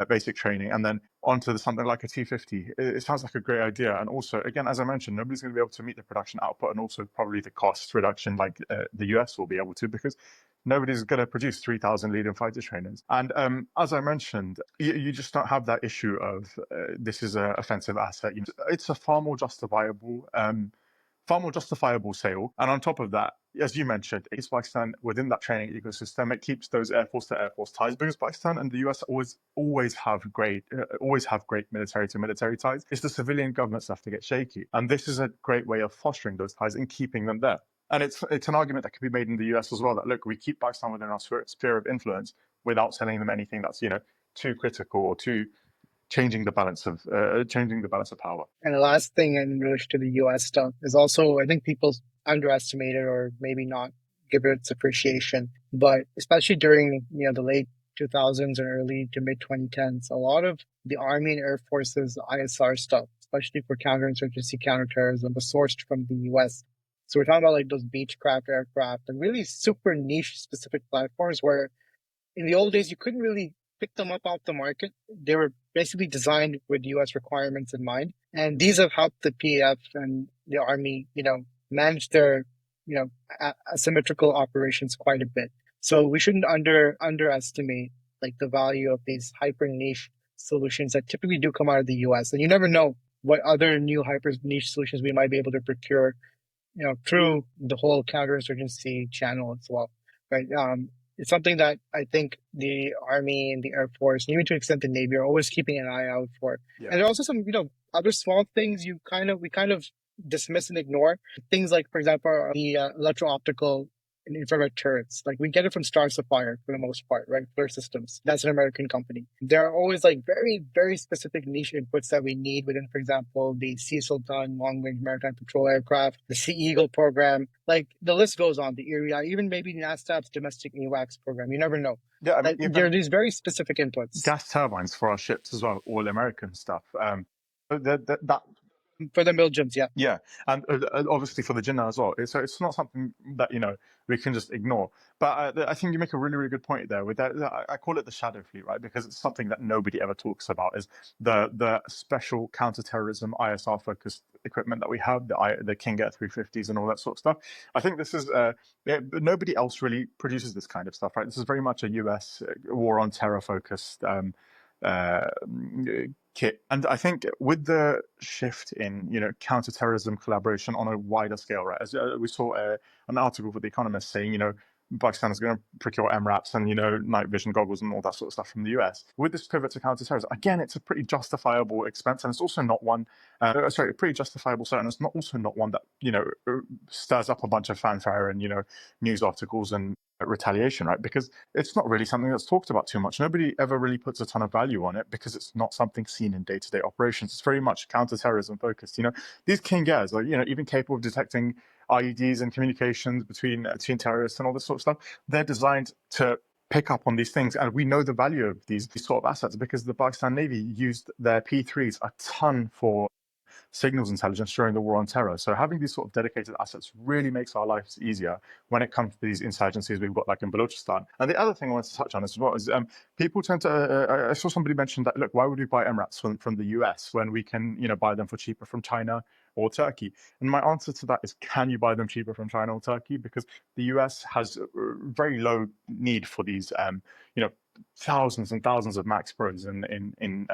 basic training, and then onto something like a T-50. It sounds like a great idea. And also, again, as I mentioned, nobody's going to be able to meet the production output and also probably the cost reduction like the US will be able to, because nobody's going to produce 3,000 leading fighter trainers. And as I mentioned, you just don't have that issue of this is an offensive asset. It's a far more justifiable sale. And on top of that, as you mentioned, it's Pakistan within that training ecosystem. It keeps those Air Force to Air Force ties, because Pakistan and the US always have great military to military ties. It's the civilian governments that have to get shaky, and this is a great way of fostering those ties and keeping them there. And it's an argument that can be made in the US as well, that look, we keep Pakistan within our sphere of influence without selling them anything that's too critical or too changing the balance of power. And the last thing in relation to the US stuff is also, I think people underestimate it or maybe not give it its appreciation. But especially during the late 2000s and early to mid 2010s, a lot of the Army and Air Force's ISR stuff, especially for counterinsurgency, counterterrorism, was sourced from the US. So we're talking about like those Beechcraft aircraft and really super niche specific platforms where in the old days you couldn't really pick them up off the market. They were basically designed with US requirements in mind. And these have helped the PEF and the Army, manage their, asymmetrical operations quite a bit. So we shouldn't underestimate like the value of these hyper niche solutions that typically do come out of the US. And you never know what other new hyper niche solutions we might be able to procure, through the whole counterinsurgency channel as well, right? It's something that I think the Army and the Air Force, and even to an extent the Navy, are always keeping an eye out for. Yeah. And there are also some, Other small things we kind of dismiss and ignore. Things like, for example, the electro-optical and infrared turrets. Like we get it from Star Sapphire for the most part, right? Flare Systems. That's an American company. There are always like very, very specific niche inputs that we need within, for example, the Sea Sultan long-range maritime patrol aircraft, the Sea Eagle program. Like the list goes on. The ERIA, even maybe NASAM's domestic AWACS program. You never know. Yeah, I mean, There are these very specific inputs. gas turbines for our ships as well, all American stuff. That For the Milgems, yeah. Yeah, and obviously for the Jinnah as well. So it's not something that we can just ignore. But I think you make a really, really good point there. With that, I call it the shadow fleet, right? Because it's something that nobody ever talks about. Is the special counterterrorism ISR focused equipment that we have, the King Air 350s and all that sort of stuff. I think this is nobody else really produces this kind of stuff, right? This is very much a US war on terror focused kit. And I think with the shift in counterterrorism collaboration on a wider scale, right? As we saw an article for The Economist saying Pakistan is going to procure MRAPs and night vision goggles and all that sort of stuff from the US. With this pivot to counterterrorism, again, it's a pretty justifiable expense, and it's also not one. Pretty justifiable. So, and it's not also not one that stirs up a bunch of fanfare and news articles and retaliation, right? Because it's not really something that's talked about too much. Nobody ever really puts a ton of value on it because it's not something seen in day-to-day operations. It's very much counterterrorism focused. These King Airs are even capable of detecting IEDs and communications between terrorists and all this sort of stuff. They're designed to pick up on these things, and we know the value of these sort of assets because the Pakistan Navy used their P3s a ton for signals intelligence during the war on terror. So having these sort of dedicated assets really makes our lives easier when it comes to these insurgencies we've got like in Balochistan. And the other thing I wanted to touch on as well is people tend to, I saw somebody mention that, look, why would we buy MRAPs from the US when we can, buy them for cheaper from China or Turkey? And my answer to that is, can you buy them cheaper from China or Turkey? Because the US has very low need for these, thousands and thousands of Max Pros in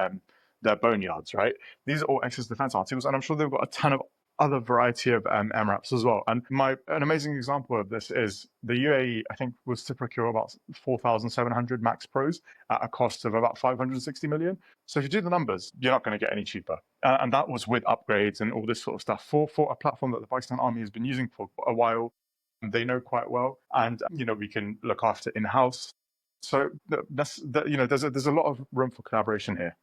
their boneyards, right? These are all excess defense articles, and I'm sure they've got a ton of other variety of MRAPs as well. And an amazing example of this is the UAE, I think, was to procure about 4,700 Max Pros at a cost of about 560 million. So if you do the numbers, you're not going to get any cheaper. And that was with upgrades and all this sort of stuff for a platform that the Pakistan Army has been using for a while. They know quite well, and we can look after in-house. So there's a lot of room for collaboration here,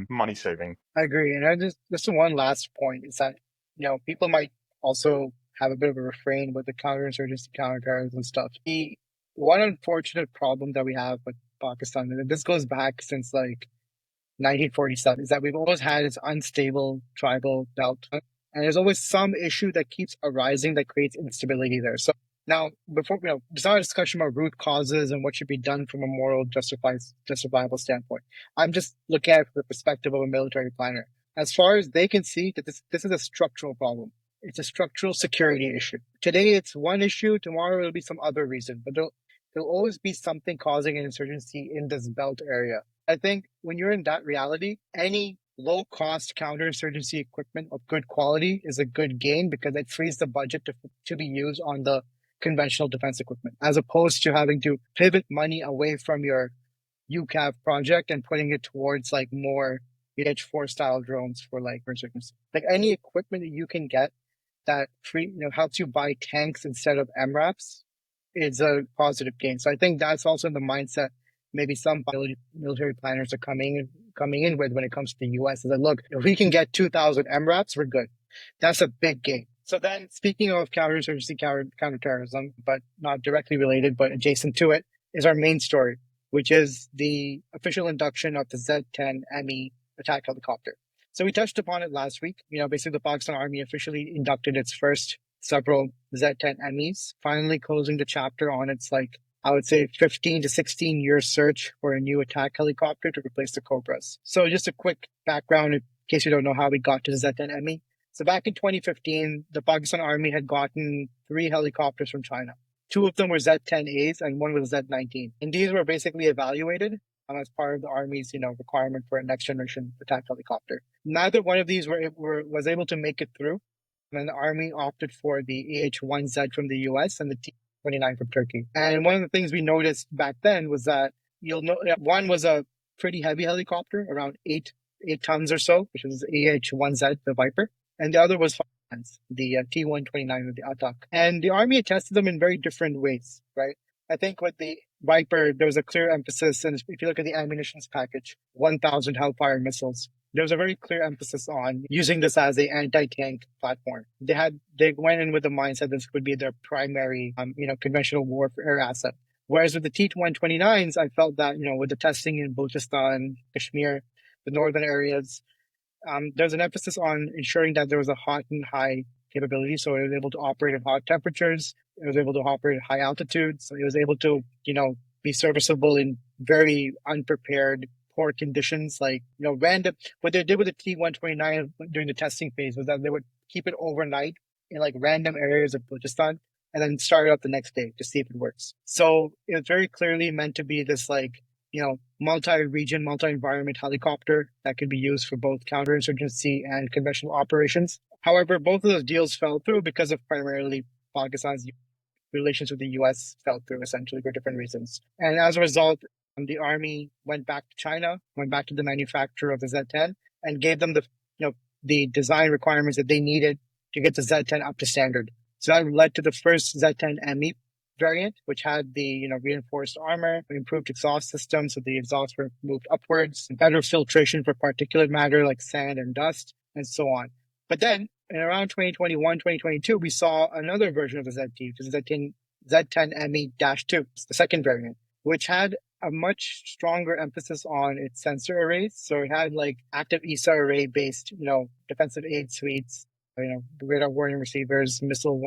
money saving. I agree. And I just one last point is that, people might also have a bit of a refrain with the counterinsurgency, counterterrorism stuff. The one unfortunate problem that we have with Pakistan, and this goes back since like 1947, is that we've always had this unstable tribal belt. And there's always some issue that keeps arising that creates instability there. So now, before it's not a discussion about root causes and what should be done from a moral, justifiable standpoint. I'm just looking at it from the perspective of a military planner. As far as they can see, that this is a structural problem. It's a structural security issue. Today, it's one issue. Tomorrow, it'll be some other reason. But there'll always be something causing an insurgency in this belt area. I think when you're in that reality, any low-cost counterinsurgency equipment of good quality is a good gain because it frees the budget to be used on the conventional defense equipment, as opposed to having to pivot money away from your UCAV project and putting it towards like more EH4 style drones for like insurgency. Like any equipment that you can get that helps you buy tanks instead of MRAPs is a positive gain. So I think that's also the mindset maybe some military planners are coming in with when it comes to the US. Is that, look, if we can get 2,000 MRAPs, we're good. That's a big gain. So then, speaking of counterinsurgency, counterterrorism, but not directly related, but adjacent to it, is our main story, which is the official induction of the Z-10ME attack helicopter. So we touched upon it last week. Basically the Pakistan Army officially inducted its first several Z-10MEs, finally closing the chapter on its, I would say 15 to 16 year search for a new attack helicopter to replace the Cobras. So just a quick background in case you don't know how we got to the Z-10ME. So back in 2015, the Pakistan Army had gotten 3 helicopters from China. 2 of them were Z-10As and 1 was Z-19. And these were basically evaluated as part of the Army's, requirement for a next generation attack helicopter. Neither one of these was able to make it through. And the Army opted for the AH-1Z from the US and the T-29 from Turkey. And one of the things we noticed back then was that one was a pretty heavy helicopter, around 8 8 tons or so, which was AH-1Z, the Viper, and the other was 5 tons, the T-129 or the Atak. And the Army had tested them in very different ways, right? I think with the Viper, there was a clear emphasis, and if you look at the ammunitions package, 1,000 Hellfire missiles. There was a very clear emphasis on using this as an anti-tank platform. They went in with the mindset this would be their primary, conventional warfare asset. Whereas with the T-129s, I felt that, with the testing in Balochistan, Kashmir, the northern areas, there's an emphasis on ensuring that there was a hot and high capability. So it was able to operate at hot temperatures. It was able to operate at high altitudes. So it was able to, be serviceable in very unprepared, poor conditions. Like, random. What they did with the T-129 during the testing phase was that they would keep it overnight in like random areas of Balochistan and then start it up the next day to see if it works. So it was very clearly meant to be this multi-region, multi-environment helicopter that could be used for both counterinsurgency and conventional operations. However, both of those deals fell through because of primarily Pakistan's relations with the U.S. fell through essentially for different reasons. And as a result, the Army went back to China, went back to the manufacturer of the Z-10 and gave them the design requirements that they needed to get the Z-10 up to standard. So that led to the first Z-10ME variant, which had the reinforced armor, improved exhaust system, so the exhaust were moved upwards, better filtration for particulate matter like sand and dust, and so on. But then, in around 2021, 2022, we saw another version of the Z-10, which is the Z-10ME-2, the second variant, which had a much stronger emphasis on its sensor arrays. So it had like active ESA array-based, defensive aid suites, radar warning receivers, missile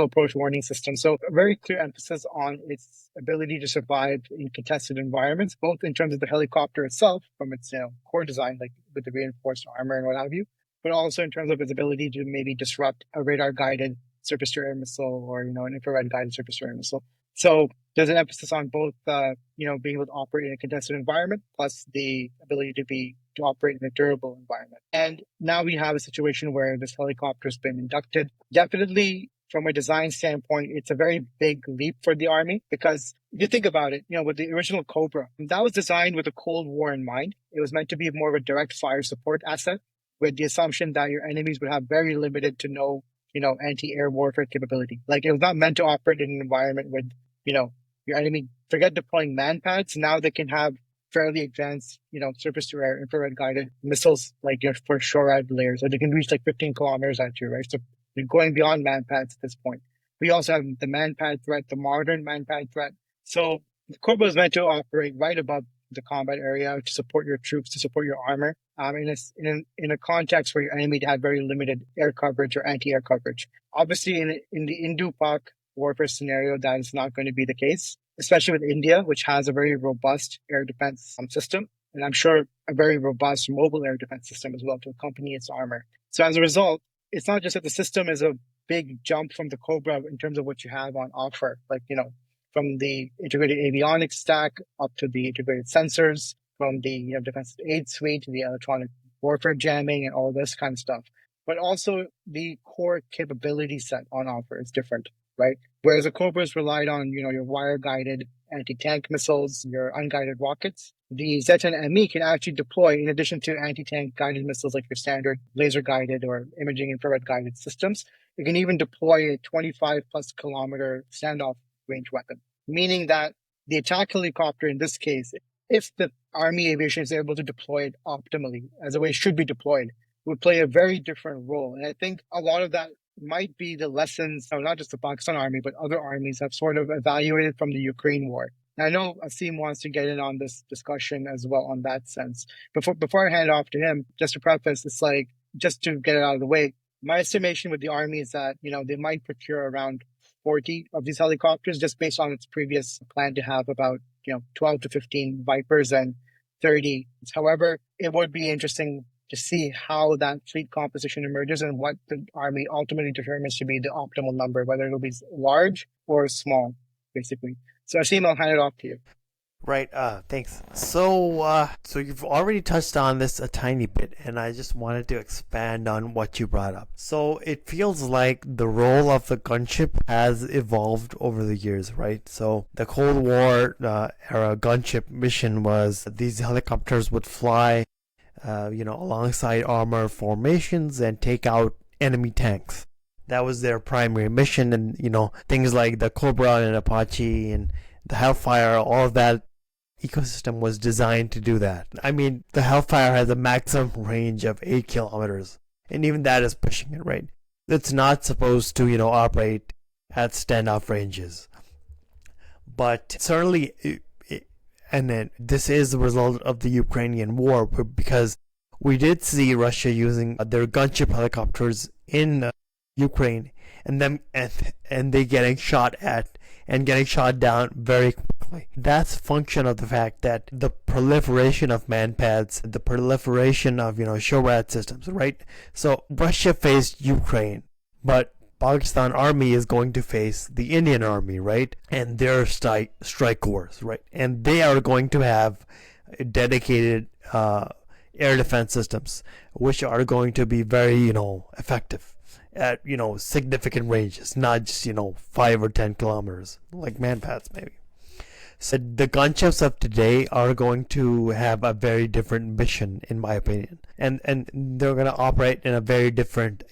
approach warning system. So a very clear emphasis on its ability to survive in contested environments, both in terms of the helicopter itself from its core design, like with the reinforced armor and what have you, but also in terms of its ability to maybe disrupt a radar-guided surface-to-air missile or an infrared-guided surface-to-air missile. So there's an emphasis on both, being able to operate in a contested environment, plus the ability to operate in a durable environment. And now we have a situation where this helicopter has been inducted. Definitely, from a design standpoint, it's a very big leap for the Army because if you think about it, with the original Cobra, that was designed with the Cold War in mind. It was meant to be more of a direct fire support asset with the assumption that your enemies would have very limited to no, anti-air warfare capability. Like it was not meant to operate in an environment with, your enemy, forget deploying man-pads. Now they can have fairly advanced, surface-to-air infrared-guided missiles, like for shore-out layers. So they can reach like 15 kilometers at you, right? So you're going beyond man-pads at this point. We also have the man-pad threat, the modern man-pad threat. So the Cobra is meant to operate right above the combat area to support your troops, to support your armor, in a context where your enemy had very limited air coverage or anti-air coverage. Obviously, in the Indo-Pak warfare scenario, that is not going to be the case, especially with India, which has a very robust air defense system, and I'm sure a very robust mobile air defense system as well to accompany its armor. So as a result, it's not just that the system is a big jump from the Cobra in terms of what you have on offer, like, from the integrated avionics stack up to the integrated sensors, from the defensive aid suite to the electronic warfare jamming and all this kind of stuff. But also the core capability set on offer is different, right? Whereas the Cobras relied on, your wire-guided anti-tank missiles, your unguided rockets, the Z-10ME can actually deploy, in addition to anti-tank guided missiles like your standard laser-guided or imaging infrared-guided systems, it can even deploy a 25-plus kilometer standoff range weapon, meaning that the attack helicopter in this case, if the Army Aviation is able to deploy it optimally, as the way it should be deployed, would play a very different role. And I think a lot of that might be the lessons, not just the Pakistan Army, but other armies have sort of evaluated from the Ukraine war. And I know Asim wants to get in on this discussion as well on that sense. Before I hand it off to him, just to preface, it's like, just to get it out of the way, my estimation with the Army is that, they might procure around 40 of these helicopters just based on its previous plan to have about, 12 to 15 Vipers and 30. However, it would be interesting to see how that fleet composition emerges and what the Army ultimately determines to be the optimal number, whether it'll be large or small, basically. So Asim, I'll hand it off to you. Right. Thanks. So you've already touched on this a tiny bit, and I just wanted to expand on what you brought up. So it feels like the role of the gunship has evolved over the years, right? So the Cold War era gunship mission was these helicopters would fly alongside armor formations and take out enemy tanks. That was their primary mission, and things like the Cobra and Apache and the Hellfire, all of that ecosystem was designed to do that. I mean, the Hellfire has a maximum range of 8 kilometers, and even that is pushing it, right? It's not supposed to, operate at standoff ranges. But certainly, and then this is the result of the Ukrainian war, because we did see Russia using their gunship helicopters in Ukraine, and they getting shot at and getting shot down very quickly. That's a function of the fact that the proliferation of manpads, the proliferation of SHORAD systems, right? So Russia faced Ukraine, but Pakistan army is going to face the Indian army, right? And their strike wars, right? And they are going to have dedicated air defense systems, which are going to be very, effective at, significant ranges, not just, 5 or 10 kilometers, like manpads maybe. So the gunships of today are going to have a very different mission, in my opinion. And they're going to operate in a very different,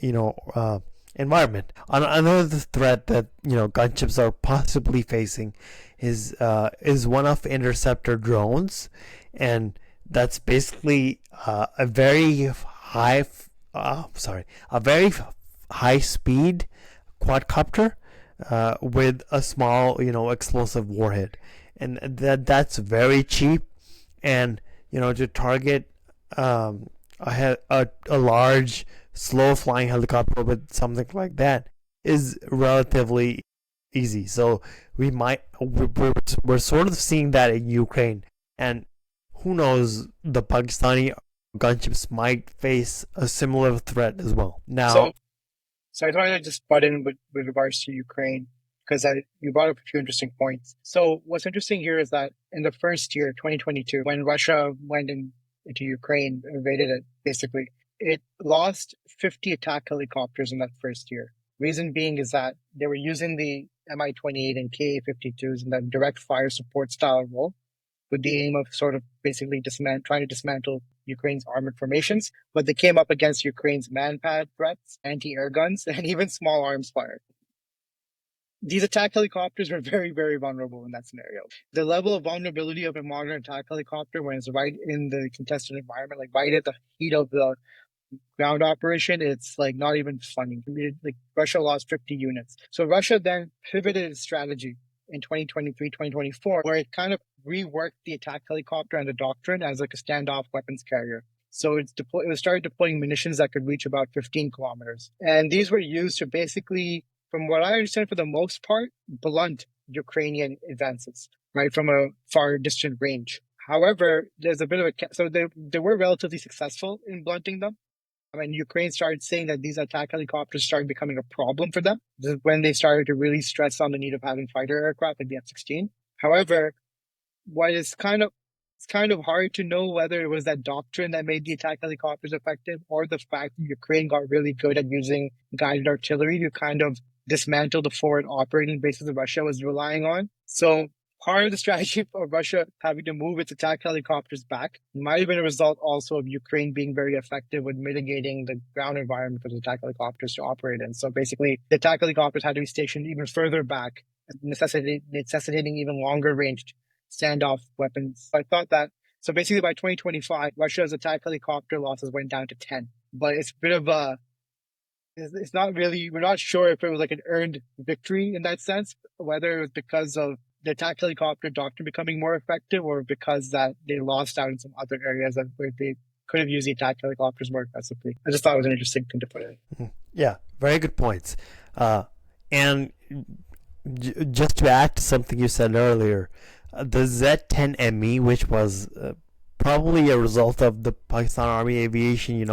environment. Another threat that gunships are possibly facing is one of interceptor drones, and that's basically a very high speed quadcopter with a small explosive warhead, and that's very cheap, and to target a large slow flying helicopter with something like that is relatively easy. So we're sort of seeing that in Ukraine, and who knows, the Pakistani gunships might face a similar threat as well. Now, so I thought I'd just butt in with regards to Ukraine, because you brought up a few interesting points. So what's interesting here is that in the first year, 2022, when Russia went into Ukraine, invaded it, basically, it lost 50 attack helicopters in that first year. Reason being is that they were using the Mi-28 and Ka-52s in that direct fire support style role, with the aim of sort of basically trying to dismantle Ukraine's armored formations, but they came up against Ukraine's manpad threats, anti-air guns, and even small arms fire. These attack helicopters were very, very vulnerable in that scenario. The level of vulnerability of a modern attack helicopter when it's right in the contested environment, like right at the heat of the ground operation, it's like not even funny. Like Russia lost 50 units. So Russia then pivoted its strategy in 2023, 2024, where it kind of reworked the attack helicopter and the Doctrine as like a standoff weapons carrier. So it started deploying munitions that could reach about 15 kilometers. And these were used to basically, from what I understand, for the most part, blunt Ukrainian advances, right, from a far distant range. However, there's a bit of so they were relatively successful in blunting them. When Ukraine started saying that these attack helicopters started becoming a problem for them, this is when they started to really stress on the need of having fighter aircraft like the F-16. However, it's kind of hard to know whether it was that Doctrine that made the attack helicopters effective, or the fact that Ukraine got really good at using guided artillery to kind of dismantle the forward operating bases that Russia was relying on. So part of the strategy of Russia having to move its attack helicopters back might have been a result also of Ukraine being very effective with mitigating the ground environment for the attack helicopters to operate in. So basically, the attack helicopters had to be stationed even further back, necessitating even longer ranged standoff weapons. I thought that, so basically by 2025, Russia's attack helicopter losses went down to 10. But it's a bit of it's not really, we're not sure if it was like an earned victory in that sense, whether it was because of the attack helicopter Doctrine becoming more effective, or because that they lost out in some other areas where they could have used the attack helicopters more aggressively. I just thought it was an interesting thing to put in. Yeah, very good points. And just to add to something you said earlier, the Z-10ME, which was probably a result of the Pakistan Army Aviation,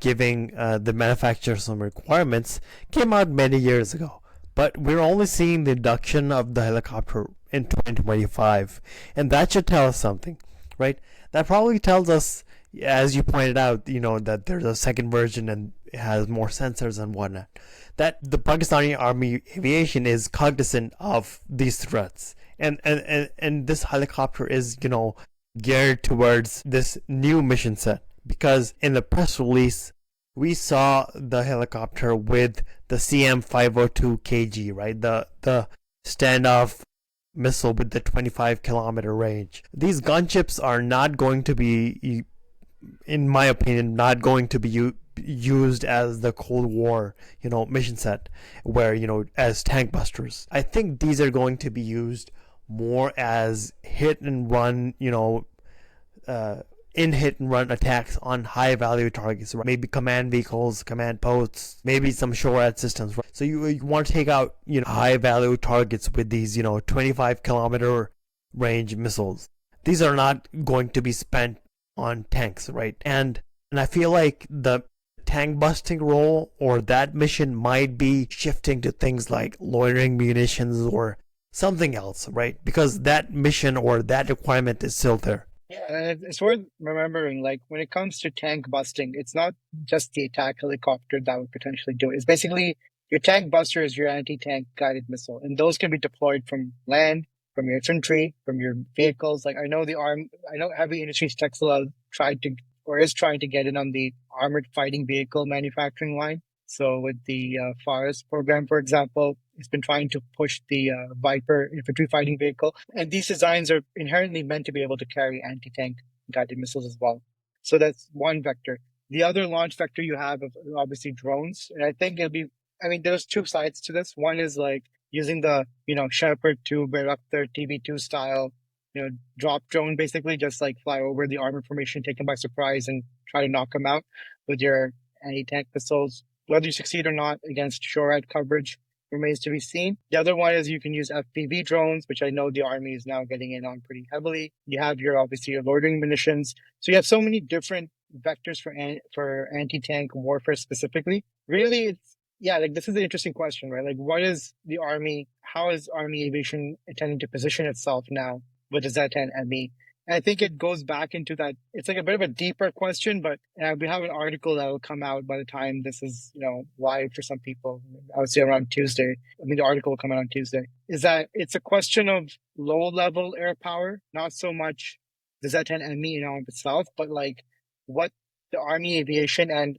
giving the manufacturer some requirements, came out many years ago. But we're only seeing the induction of the helicopter in 2025, and that should tell us something, right? That probably tells us, as you pointed out, that there's a second version and it has more sensors and whatnot, that the Pakistani Army Aviation is cognizant of these threats, and this helicopter is geared towards this new mission set, because in the press release, we saw the helicopter with the CM502KG, right? The standoff missile with the 25-kilometer range. These gunships are not going to be, in my opinion, not going to be used as the Cold War, mission set, where, as tank busters. I think these are going to be used more as hit and run, in hit and run attacks on high value targets, right? Maybe command vehicles, command posts, maybe some SHORAD systems, right? So you want to take out, high value targets with these, 25-kilometer range missiles. These are not going to be spent on tanks, right? And I feel like the tank busting role or that mission might be shifting to things like loitering munitions or something else, right? Because that mission or that requirement is still there. Yeah, and it's worth remembering, like, when it comes to tank busting, it's not just the attack helicopter that would potentially do it. It's basically your tank buster is your anti-tank guided missile, and those can be deployed from land, from your infantry, from your vehicles. Like, I know Heavy Industries Textile is trying to get in on the armored fighting vehicle manufacturing line. So with the FARS program, for example, it's been trying to push the Viper infantry fighting vehicle. And these designs are inherently meant to be able to carry anti-tank guided missiles as well. So that's one vector. The other launch vector you have is obviously drones. And I think there's two sides to this. One is like using the, Shepherd 2, Bayraktar TB2 style, drop drone, basically just like fly over the armor formation, take them by surprise and try to knock them out with your anti-tank missiles. Whether you succeed or not against SHORAD coverage remains to be seen. The other one is you can use FPV drones, which I know the Army is now getting in on pretty heavily. You have your loitering munitions. So you have so many different vectors for anti-tank warfare specifically. Really, this is an interesting question, right? Like, how is Army Aviation intending to position itself now with the Z-10ME? And I think it goes back into that. It's like a bit of a deeper question, but we have an article that will come out by the time this is, live for some people. I would say around Tuesday. The article will come out on Tuesday. Is that it's a question of low-level air power, not so much the Z-10ME in and of itself, but like what the Army Aviation and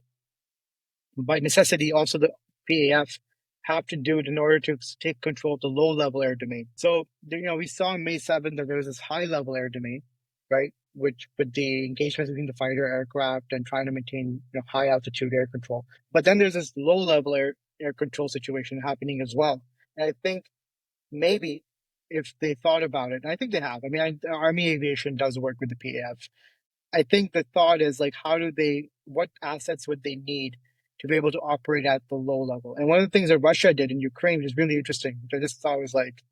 by necessity also the PAF have to do in order to take control of the low-level air domain. So, we saw on May 7th that there was this high-level air domain, right? Which with the engagements between the fighter aircraft and trying to maintain high altitude air control. But then there's this low level air control situation happening as well. And I think maybe if they thought about it, and I think they have. Army Aviation does work with the PAF. I think the thought is like, what assets would they need to be able to operate at the low level? And one of the things that Russia did in Ukraine, which is really interesting, which I just thought was like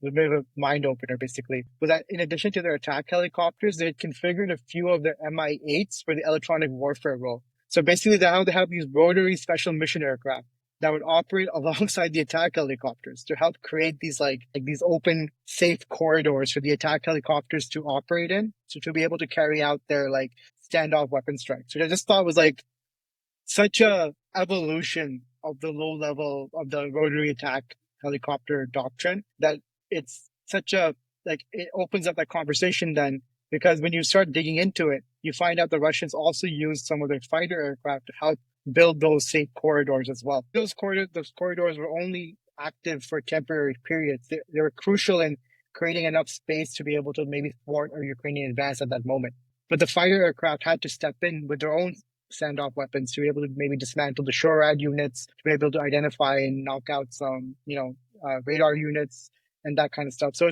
a bit of a mind opener, basically, was that in addition to their attack helicopters, they had configured a few of their Mi-8s for the electronic warfare role. So basically, they have these rotary special mission aircraft that would operate alongside the attack helicopters to help create these these open, safe corridors for the attack helicopters to operate in, so to be able to carry out their standoff weapon strikes. Which I just thought was such a evolution of the low level of the rotary attack helicopter doctrine that it's such it opens up that conversation then, because when you start digging into it, you find out the Russians also used some of their fighter aircraft to help build those safe corridors as well. Those corridors were only active for temporary periods. They were crucial in creating enough space to be able to maybe thwart a Ukrainian advance at that moment. But the fighter aircraft had to step in with their own standoff weapons to be able to maybe dismantle the SHORAD units, to be able to identify and knock out some, radar units and that kind of stuff. So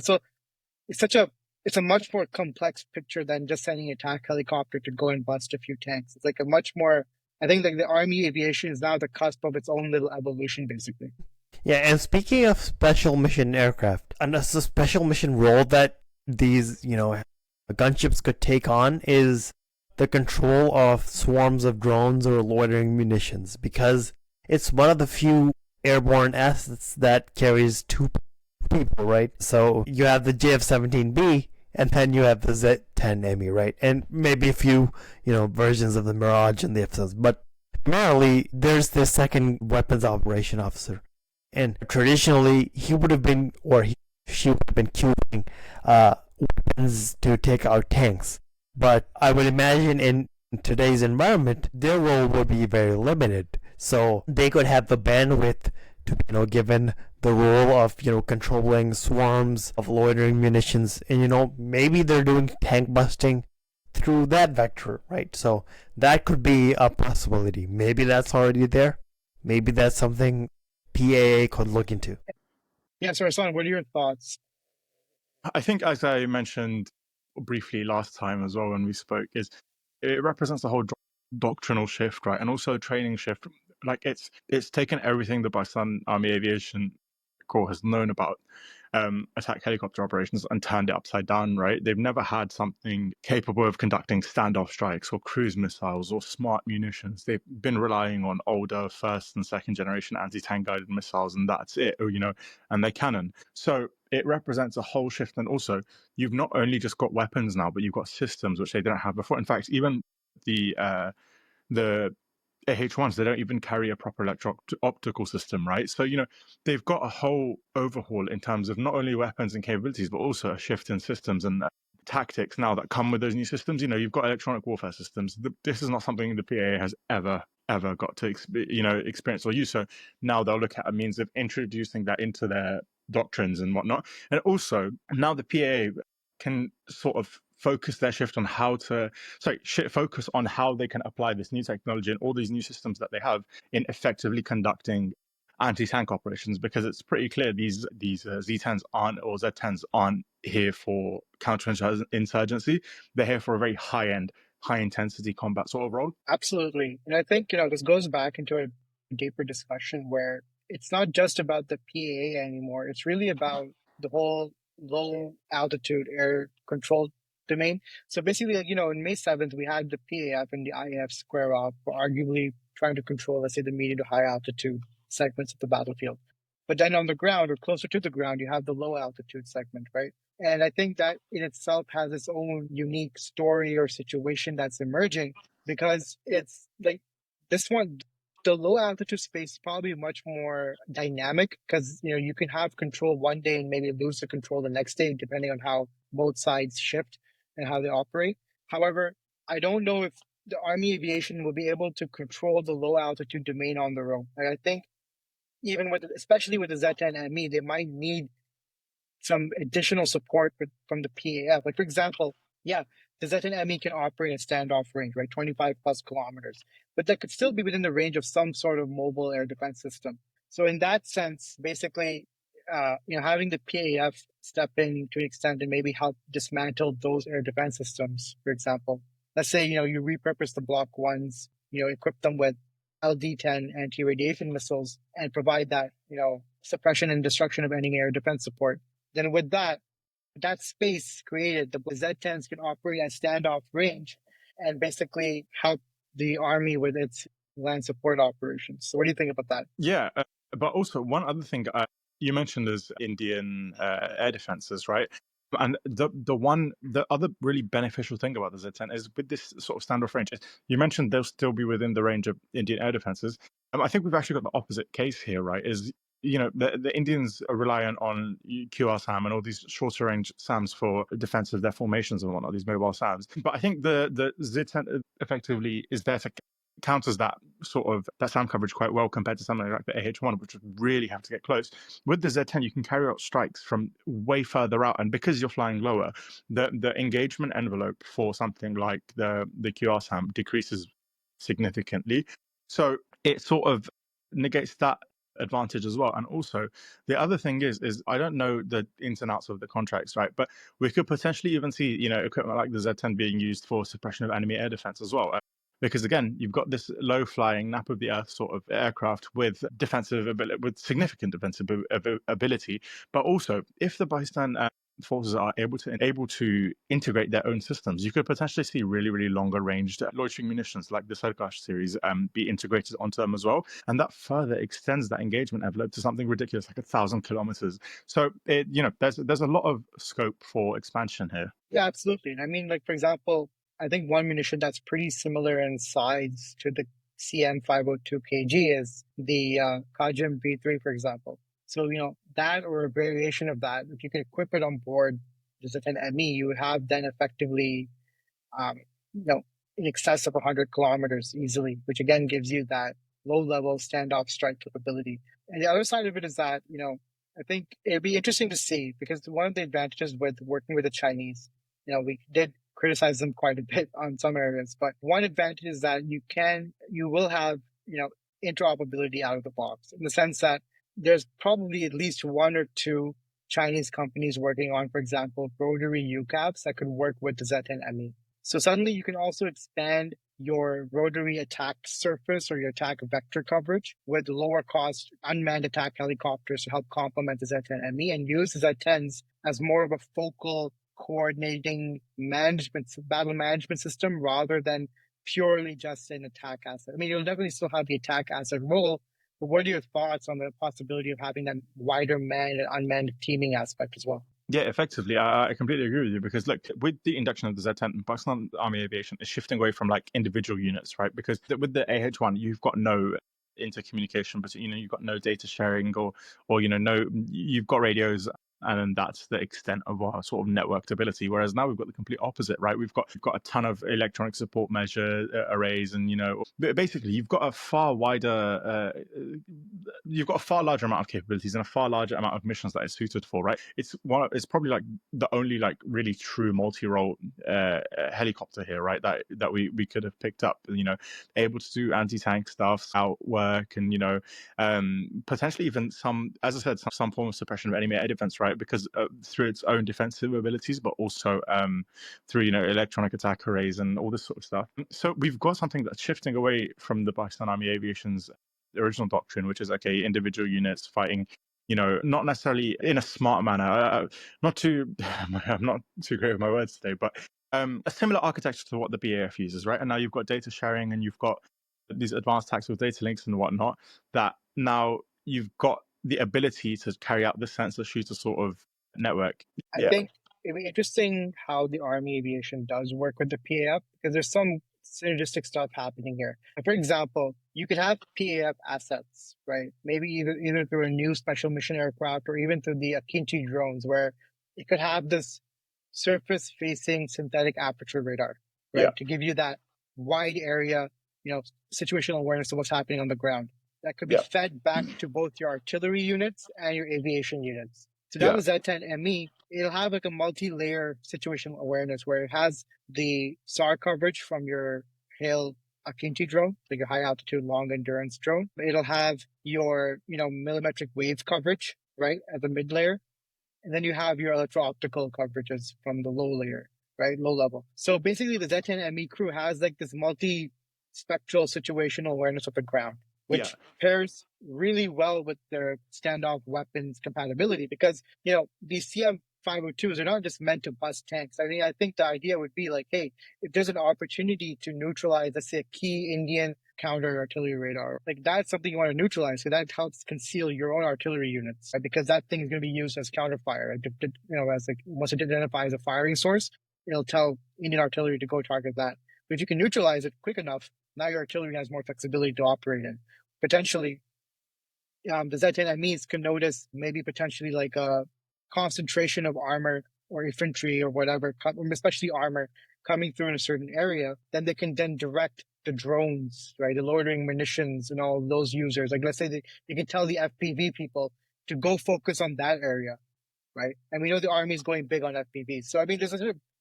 it's a much more complex picture than just sending an attack helicopter to go and bust a few tanks. It's a much more, I think the Army Aviation is now the cusp of its own little evolution, basically. Yeah, and speaking of special mission aircraft, a special mission role that these, gunships could take on is the control of swarms of drones or loitering munitions, because it's one of the few airborne assets that carries two people, right? So you have the JF-17B, and then you have the Z-10ME, right? And maybe a few, versions of the Mirage and the F-7s. But primarily, there's the second weapons operation officer. And traditionally, she would have been queuing weapons to take out tanks. But I would imagine in in today's environment, their role would be very limited. So they could have the bandwidth to, given the role of, controlling swarms of loitering munitions, and, maybe they're doing tank busting through that vector, right? So that could be a possibility. Maybe that's already there. Maybe that's something PAA could look into. Yeah, so Hassan, what are your thoughts? I think, as I mentioned briefly last time as well when we spoke, is it represents a whole doctrinal shift, right? And also a training shift. Like it's taken everything the Pakistan Army Aviation Corps has known about attack helicopter operations and turned it upside down, right? They've never had something capable of conducting standoff strikes or cruise missiles or smart munitions. They've been relying on older first and second generation anti-tank guided missiles, and that's it, and their cannon. So it represents a whole shift. And also, you've not only just got weapons now, but you've got systems which they didn't have before. In fact, even the AH-1s, they don't even carry a proper optical system, right? So, they've got a whole overhaul in terms of not only weapons and capabilities, but also a shift in systems and tactics now that come with those new systems. You've got electronic warfare systems. This is not something the PAA has ever got to experience or use. So now they'll look at a means of introducing that into their doctrines and whatnot. And also now the PAA can sort of focus their shift on focus on how they can apply this new technology and all these new systems that they have in effectively conducting anti-tank operations, because it's pretty clear these Z-10s aren't, or Z-10s aren't here for counterinsurgency. They're here for a very high-end, high-intensity combat sort of role. Absolutely. And I think, this goes back into a deeper discussion where it's not just about the PAA anymore. It's really about the whole low altitude air control domain. So basically, in May 7th, we had the PAF and the IAF square off for arguably trying to control, let's say, the medium to high altitude segments of the battlefield. But then on the ground or closer to the ground, you have the low altitude segment, right? And I think that in itself has its own unique story or situation that's emerging, because it's like this one, the low altitude space is probably much more dynamic, because you can have control one day and maybe lose the control the next day, depending on how both sides shift and how they operate. However, I don't know if the Army Aviation will be able to control the low altitude domain on their own. Like, I think even especially with the Z-10ME, they might need some additional support from the PAF. Like, for example, the Z-10ME can operate at standoff range, right? 25 plus kilometers. But that could still be within the range of some sort of mobile air defense system. So in that sense, basically, having the PAF step in to an extent and maybe help dismantle those air defense systems, for example. Let's say, you repurpose the Block 1s, equip them with LD-10 anti-radiation missiles and provide that, suppression and destruction of any air defense support. Then with that space created, the Z-10s can operate at standoff range and basically help the Army with its land support operations. So what do you think about that? Yeah, but also one other thing you mentioned is Indian air defenses, right? And the other really beneficial thing about the Z-10 is with this sort of standoff range. You mentioned they'll still be within the range of Indian air defenses. I think we've actually got the opposite case here, right? Is the Indians are reliant on QRSAM and all these shorter range SAMs for defense of their formations and whatnot, these mobile SAMs. But I think the Z-10 effectively is there to counters that sort of that SAM coverage quite well compared to something like the AH-1, which would really have to get close. With the Z-10, you can carry out strikes from way further out, and because you're flying lower, the engagement envelope for something like the QRSAM decreases significantly. So it sort of negates that advantage as well. And also the other thing is I don't know the ins and outs of the contracts, right, but we could potentially even see equipment like the Z-10 being used for suppression of enemy air defense as well, because again you've got this low flying nap of the earth sort of aircraft with significant defensive ability. But also if the Pakistan forces are able to integrate their own systems, you could potentially see really, really longer ranged loitering munitions like the Turkish series be integrated onto them as well, and that further extends that engagement envelope to something ridiculous like 1,000 kilometers. So there's a lot of scope for expansion here. Yeah, absolutely. And I mean, like, for example, I think one munition that's pretty similar in size to the CM502 kg is the Kajim V3, for example. So, that or a variation of that, if you can equip it on board just an ME, you would have then effectively, in excess of 100 kilometers easily, which again gives you that low-level standoff strike capability. And the other side of it is that, I think it'd be interesting to see, because one of the advantages with working with the Chinese, we did criticize them quite a bit on some areas, but one advantage is that you will have, interoperability out of the box, in the sense that there's probably at least one or two Chinese companies working on, for example, rotary UCAVs that could work with the Z-10ME. So suddenly you can also expand your rotary attack surface or your attack vector coverage with lower cost unmanned attack helicopters to help complement the Z-10ME, and use the Z-10s as more of a focal coordinating battle management system rather than purely just an attack asset. I mean, you'll definitely still have the attack asset role, but what are your thoughts on the possibility of having that wider manned and unmanned teaming aspect as well? Yeah, effectively, I completely agree with you, because look, with the induction of the Z-10, Pakistan Army Aviation is shifting away from like individual units, right? Because with the AH-1, you've got no intercommunication, but you've got no data sharing, or you've got radios, and then that's the extent of our sort of networked ability. Whereas now we've got the complete opposite, right? We've got a ton of electronic support measure arrays, and basically you've got a far larger amount of capabilities and a far larger amount of missions that it's suited for, right? It's probably like the only like really true multi-role helicopter here, right? That we could have picked up, able to do anti-tank stuff, scout work, and potentially even some, as I said, some form of suppression of enemy air defense, right? Because through its own defensive abilities, but also through electronic attack arrays and all this sort of stuff. So we've got something that's shifting away from the Pakistan Army Aviation's original doctrine, which is okay, individual units fighting, not necessarily in a smart manner. I'm not too great with my words today, but a similar architecture to what the BAF uses, right? And now you've got data sharing, and you've got these advanced tactical data links and whatnot, that now you've got the ability to carry out this sensor shooter sort of network. I think it'd be interesting how the Army Aviation does work with the PAF, because there's some synergistic stuff happening here. For example, you could have PAF assets, right? Maybe either through a new special mission aircraft or even through the Akinci drones, where it could have this surface-facing synthetic aperture radar, right? To give you that wide area, situational awareness of what's happening on the ground. That could be fed back to both your artillery units and your aviation units. So now the Z-10ME, it'll have like a multi-layer situational awareness, where it has the SAR coverage from your HAIL Akinci drone, like your high altitude, long endurance drone. It'll have your, millimetric wave coverage, right, at the mid layer. And then you have your electro-optical coverages from the low layer, right, low level. So basically the Z-10ME crew has like this multi-spectral situational awareness of the ground, which pairs really well with their standoff weapons compatibility, because, these CM502s are not just meant to bust tanks. I mean, I think the idea would be like, hey, if there's an opportunity to neutralize, let's say, a key Indian counter artillery radar, like that's something you want to neutralize, so that helps conceal your own artillery units, right? Because that thing is going to be used as counterfire, right? As like, once it identifies a firing source, it'll tell Indian artillery to go target that. But if you can neutralize it quick enough, now your artillery has more flexibility to operate in. Potentially, the Z-10MEs can notice maybe potentially like a concentration of armor or infantry or whatever, especially armor, coming through in a certain area. Then they can then direct the drones, right, the loitering munitions and all those users. Like, let's say they can tell the FPV people to go focus on that area, right? And we know the Army is going big on FPV. So, I mean,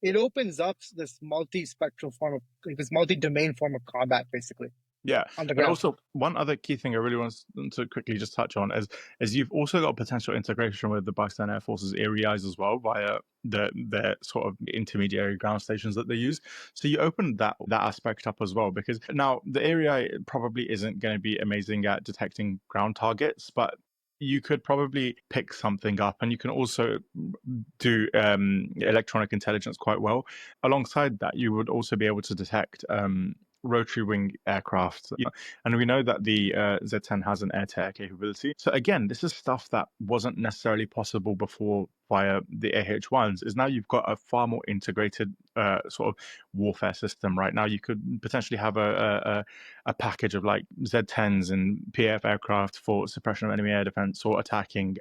it opens up this multi-spectral form of, like, this multi-domain form of combat, basically. Yeah, and also one other key thing I really want to quickly just touch on is you've also got potential integration with the Pakistan Air Force's areas as well via their sort of intermediary ground stations that they use. So you open that aspect up as well, because now the area probably isn't going to be amazing at detecting ground targets, but you could probably pick something up, and you can also do electronic intelligence quite well. Alongside that, you would also be able to detect rotary wing aircraft, and we know that the Z-10 has an air-to-air capability. So again, this is stuff that wasn't necessarily possible before via the AH-1s is now you've got a far more integrated sort of warfare system. Right now, you could potentially have a package of like Z-10s and PAF aircraft for suppression of enemy air defense or attacking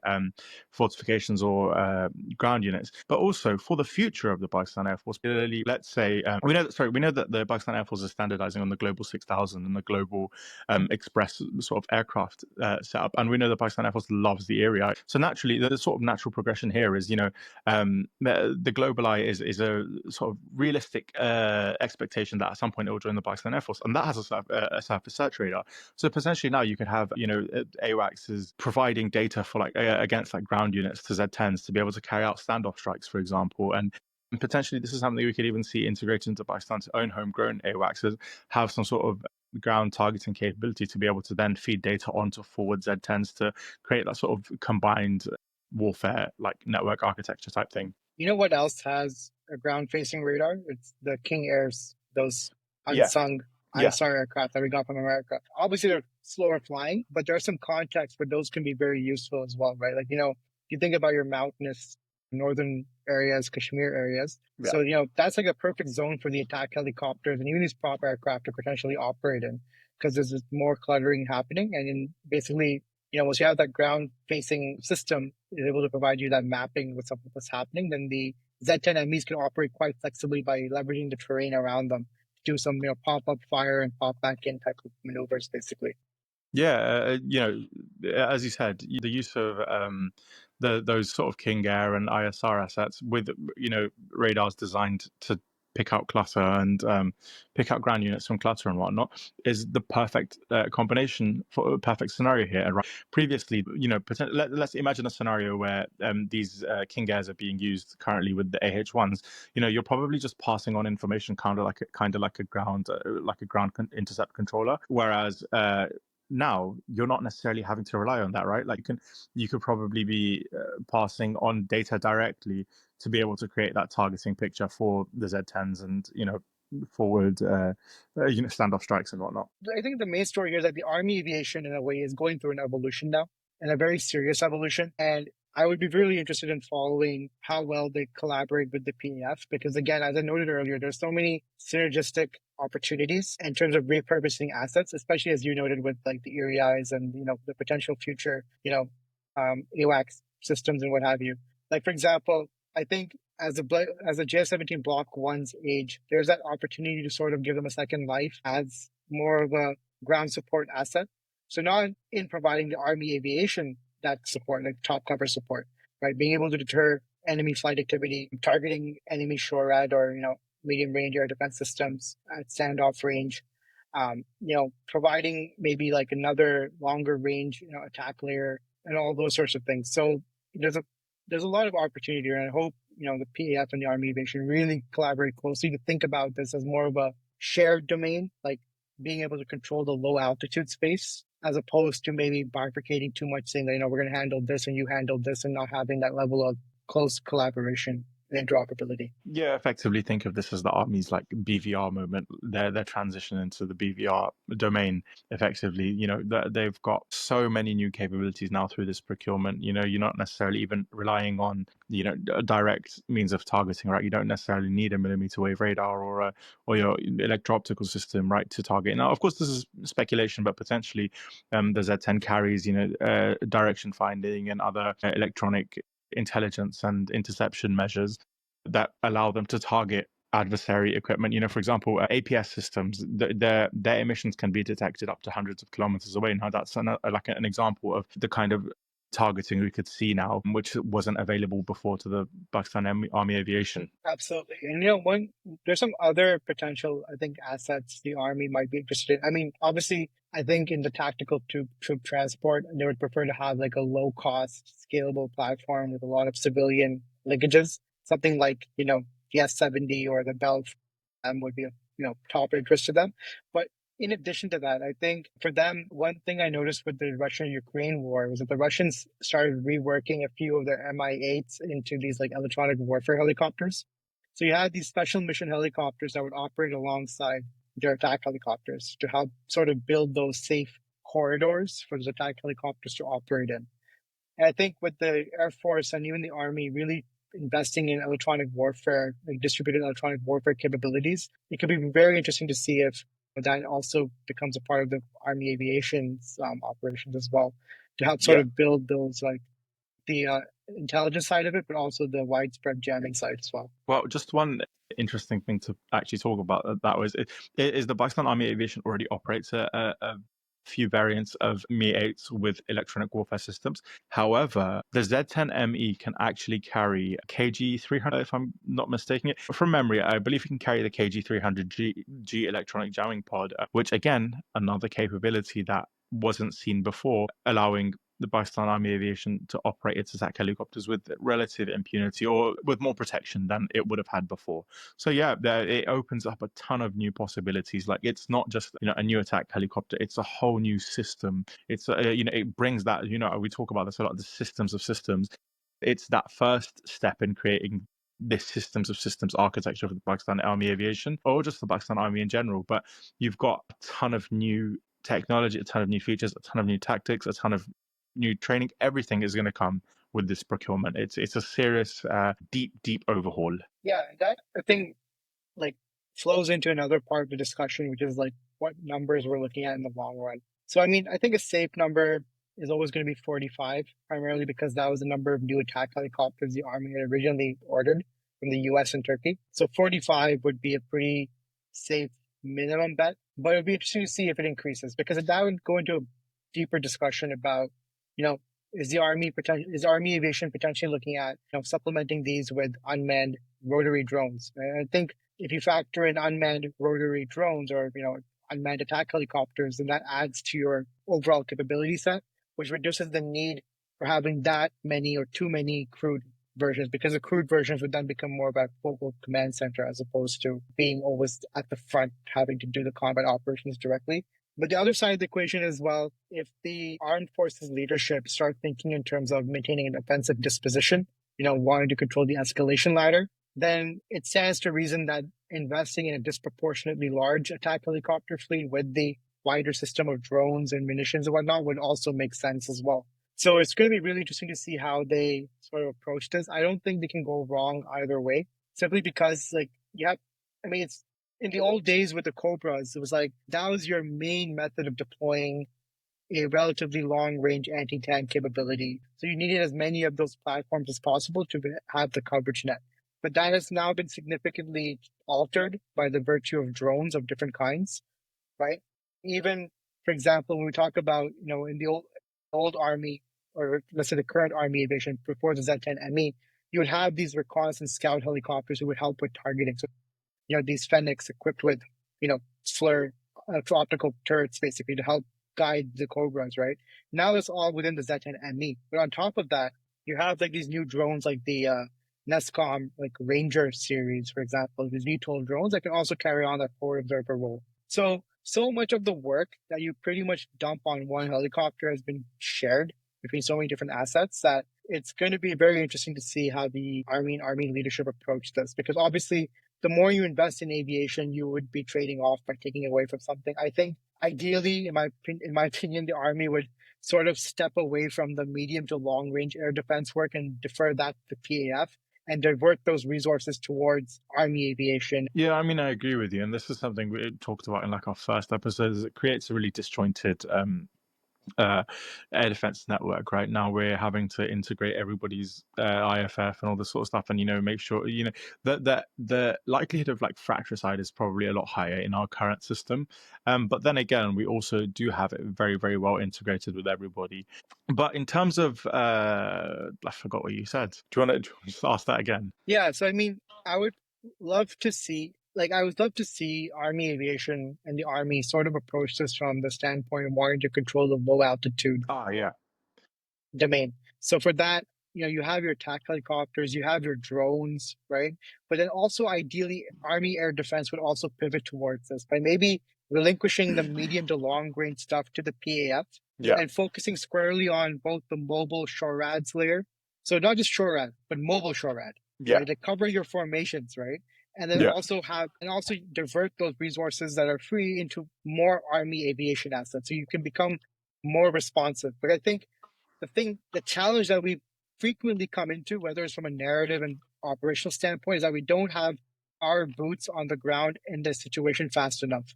fortifications or ground units. But also for the future of the Pakistan Air Force, particularly, let's say we know that the Pakistan Air Force is standardizing on the Global 6000 and the Global Express sort of aircraft setup, and we know the Pakistan Air Force loves the area. So naturally, the sort of natural progression here is, the Global Eye is a sort of realistic expectation that at some point it will join the Pakistan Air Force, and that has a surface search radar. So potentially now you could have, AWACS is providing data for like against like ground units to Z-10s to be able to carry out standoff strikes, for example, and potentially this is something we could even see integrated into Pakistan's own homegrown AWACS, have some sort of ground targeting capability to be able to then feed data onto forward Z-10s to create that sort of combined warfare, like network architecture type thing. You know what else has a ground-facing radar? It's the King Airs, those unsung ISR aircraft that we got from America. Obviously, they're slower flying, but there are some contexts where those can be very useful as well, right? Like, if you think about your mountainous northern areas, Kashmir areas. Yeah. So, that's like a perfect zone for the attack helicopters and even these prop aircraft to potentially operate in, because there's more cluttering happening. And then basically, once you have that ground-facing system is able to provide you that mapping with what's happening, then the Z-10MEs can operate quite flexibly by leveraging the terrain around them to do some, pop-up fire and pop-back-in type of maneuvers, basically. Yeah, as you said, the use of those sort of King Air and ISR assets with radars designed to pick out clutter and pick out ground units from clutter and whatnot is the perfect combination for a perfect scenario here. And right, previously, let's imagine a scenario where these King Airs are being used currently with the AH-1s. You're probably just passing on information kind of like a ground intercept controller, whereas now you're not necessarily having to rely on that, right? Like you could probably be passing on data directly to be able to create that targeting picture for the Z-10s and forward standoff strikes and whatnot. I think the main story here is that the Army aviation in a way is going through an evolution now, and a very serious evolution. And I would be really interested in following how well they collaborate with the PAF, because again, as I noted earlier, there's so many synergistic opportunities in terms of repurposing assets, especially as you noted with like the ERIs and the potential future AWACS systems and what have you. Like for example, I think as a JF-17 Block 1's age, there's that opportunity to sort of give them a second life as more of a ground support asset. So not in providing the Army aviation that support, like top cover support, right? Being able to deter enemy flight activity, targeting enemy SHORAD or, medium range air defense systems at standoff range, providing maybe like another longer range, attack layer and all those sorts of things. So there's a lot of opportunity here, and I hope, the PAF and the Army aviation really collaborate closely to think about this as more of a shared domain, like being able to control the low altitude space, as opposed to maybe bifurcating too much, saying that, we're going to handle this and you handle this, and not having that level of close collaboration and interoperability. Yeah, effectively think of this as the Army's like BVR moment. Their transition into the BVR domain. Effectively, they've got so many new capabilities now through this procurement. You're not necessarily even relying on a direct means of targeting, right? You don't necessarily need a millimeter wave radar or your electro-optical system, right, to target. Now, of course, this is speculation, but potentially the Z-10 carries direction finding and other electronic intelligence and interception measures that allow them to target adversary equipment. For example, APS systems, their emissions can be detected up to hundreds of kilometers away. Now, that's an example of the kind of targeting we could see now, which wasn't available before to the Pakistan Army aviation. Absolutely. And there's some other potential, I think, assets the Army might be interested in. I mean, obviously, I think in the tactical troop transport, they would prefer to have like a low cost, scalable platform with a lot of civilian linkages. Something like, the S-70 or the Bell would be, top interest to them. But in addition to that, I think for them, one thing I noticed with the Russia-Ukraine war was that the Russians started reworking a few of their Mi-8s into these like electronic warfare helicopters. So you had these special mission helicopters that would operate alongside their attack helicopters to help sort of build those safe corridors for those attack helicopters to operate in. And I think with the Air Force and even the Army really investing in electronic warfare, like distributed electronic warfare capabilities, it could be very interesting to see if that also becomes a part of the Army Aviation's operations as well, to help sort Yeah. of build those like the intelligence side of it, but also the widespread jamming side as well. Well, just one interesting thing to actually talk about that was is the Pakistan Army Aviation already operates a few variants of Mi-8s with electronic warfare systems. However, the Z-10ME can actually carry KG-300, if I'm not mistaken. It from memory, I believe it can carry the KG-300G electronic jamming pod, which again, another capability that wasn't seen before, allowing the Pakistan Army Aviation to operate its attack helicopters with relative impunity or with more protection than it would have had before. So yeah, it opens up a ton of new possibilities. Like it's not just a new attack helicopter; it's a whole new system. It's it brings that we talk about this a lot. The systems of systems. It's that first step in creating this systems of systems architecture for the Pakistan Army Aviation, or just the Pakistan Army in general. But you've got a ton of new technology, a ton of new features, a ton of new tactics, a ton of new training. Everything is going to come with this procurement. It's a serious, deep overhaul. Yeah, that I think like flows into another part of the discussion, which is like what numbers we're looking at in the long run. So I mean, I think a safe number is always going to be 45, primarily because that was the number of new attack helicopters the Army had originally ordered from the US and Turkey. So 45 would be a pretty safe minimum bet, but it'd be interesting to see if it increases, because that would go into a deeper discussion about, you know, is Army Aviation potentially looking at supplementing these with unmanned rotary drones? And I think if you factor in unmanned rotary drones or unmanned attack helicopters, then that adds to your overall capability set, which reduces the need for having that many or too many crewed versions, because the crewed versions would then become more about focal command center as opposed to being always at the front having to do the combat operations directly. But the other side of the equation as well, if the armed forces leadership start thinking in terms of maintaining an offensive disposition, wanting to control the escalation ladder, then it stands to reason that investing in a disproportionately large attack helicopter fleet with the wider system of drones and munitions and whatnot would also make sense as well. So it's going to be really interesting to see how they sort of approach this. I don't think they can go wrong either way, simply because it's in the old days with the Cobras, it was like that was your main method of deploying a relatively long-range anti-tank capability. So you needed as many of those platforms as possible to have the coverage net. But that has now been significantly altered by the virtue of drones of different kinds, right? Even, for example, when we talk about, in the old army, or let's say the current Army Aviation before the Z-10ME, you would have these reconnaissance scout helicopters who would help with targeting. So these Fennecs equipped with, FLIR optical turrets basically to help guide the Cobras, right? Now it's all within the Z-10ME. But on top of that, you have like these new drones like the NESCOM, like Ranger series, for example, these VTOL drones that can also carry on that forward observer role. So much of the work that you pretty much dump on one helicopter has been shared between so many different assets that it's going to be very interesting to see how the Army and Army leadership approach this, because obviously the more you invest in aviation, you would be trading off by taking away from something. I think ideally, in my opinion, the Army would sort of step away from the medium to long range air defense work and defer that to PAF and divert those resources towards Army Aviation. Yeah, I mean, I agree with you, and this is something we talked about in like our first episode. Is it creates a really disjointed air defense network. Right now we're having to integrate everybody's IFF and all this sort of stuff, and make sure that the likelihood of like fratricide is probably a lot higher in our current system, but then again we also do have it very, very well integrated with everybody. But in terms of I forgot what you said. Do you want to just ask that again? Yeah, so I mean, I would love to see, Army Aviation and the Army sort of approach this from the standpoint of wanting to control the low altitude Yeah. domain. So for that, you have your attack helicopters, you have your drones, right? But then also ideally, Army Air Defense would also pivot towards this by maybe relinquishing the medium to long range stuff to the PAF Yeah. and focusing squarely on both the mobile SHORADs layer. So not just SHORAD, but mobile SHORAD, Yeah. right? To cover your formations, right? And then Yeah. also divert those resources that are free into more Army Aviation assets, so you can become more responsive. But I think the challenge that we frequently come into, whether it's from a narrative and operational standpoint, is that we don't have our boots on the ground in this situation fast enough.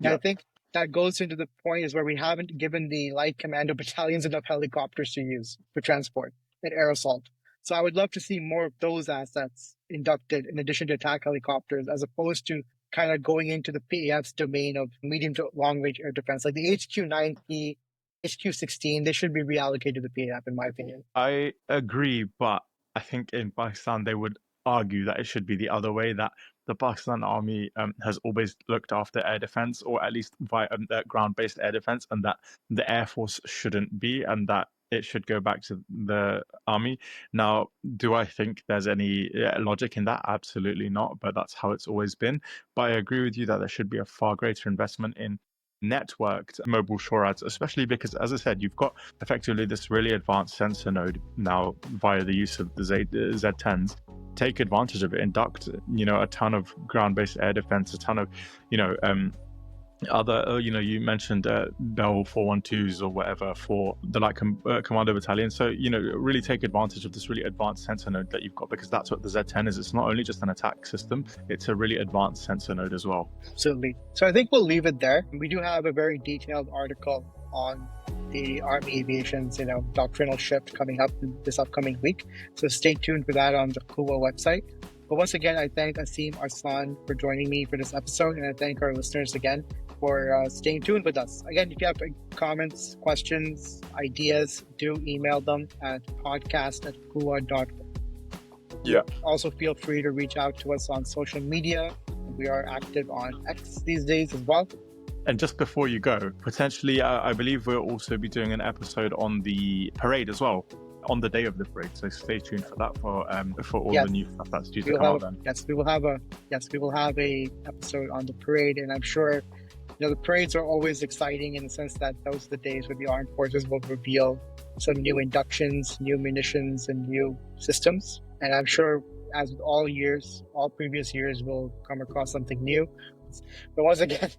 And I think that goes into the point is where we haven't given the light commando battalions enough helicopters to use for transport and air assault. So I would love to see more of those assets inducted in addition to attack helicopters, as opposed to kind of going into the PAF's domain of medium to long range air defense. Like the HQ-9P, HQ-16, they should be reallocated to the PAF, in my opinion. I agree, but I think in Pakistan they would argue that it should be the other way, that the Pakistan army has always looked after air defense, or at least via ground-based air defense, and that the Air Force shouldn't be, and that it should go back to the army. Now, do I think there's any logic in that? Absolutely not, but that's how it's always been. But I agree with you that there should be a far greater investment in networked mobile SHORADs, especially because, as I said, you've got effectively this really advanced sensor node now via the use of the Z-10s. Take advantage of it, induct, a ton of ground-based air defense, a ton of, other, you mentioned Bell 412s or whatever for the light commando battalion. So, really take advantage of this really advanced sensor node that you've got, because that's what the Z-10 is. It's not only just an attack system, it's a really advanced sensor node as well. Absolutely. So I think we'll leave it there. We do have a very detailed article on the Army Aviation's, doctrinal shift coming up this upcoming week. So stay tuned for that on the KUA website. But once again, I thank Asim Arslan for joining me for this episode, and I thank our listeners again for staying tuned with us. Again, if you have comments, questions, ideas, do email them at podcast@kua.org. Yeah. Also, feel free to reach out to us on social media. We are active on X these days as well. And just before you go, potentially, I believe we'll also be doing an episode on the parade as well, on the day of the parade. So stay tuned for that for all the new stuff that's due to come out then. Yes, we will have a episode on the parade, and I'm sure the parades are always exciting in the sense that those are the days where the armed forces will reveal some new inductions, new munitions, and new systems. And I'm sure, as with all previous years, we'll come across something new. But once again,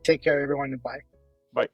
take care, everyone, and bye. Bye.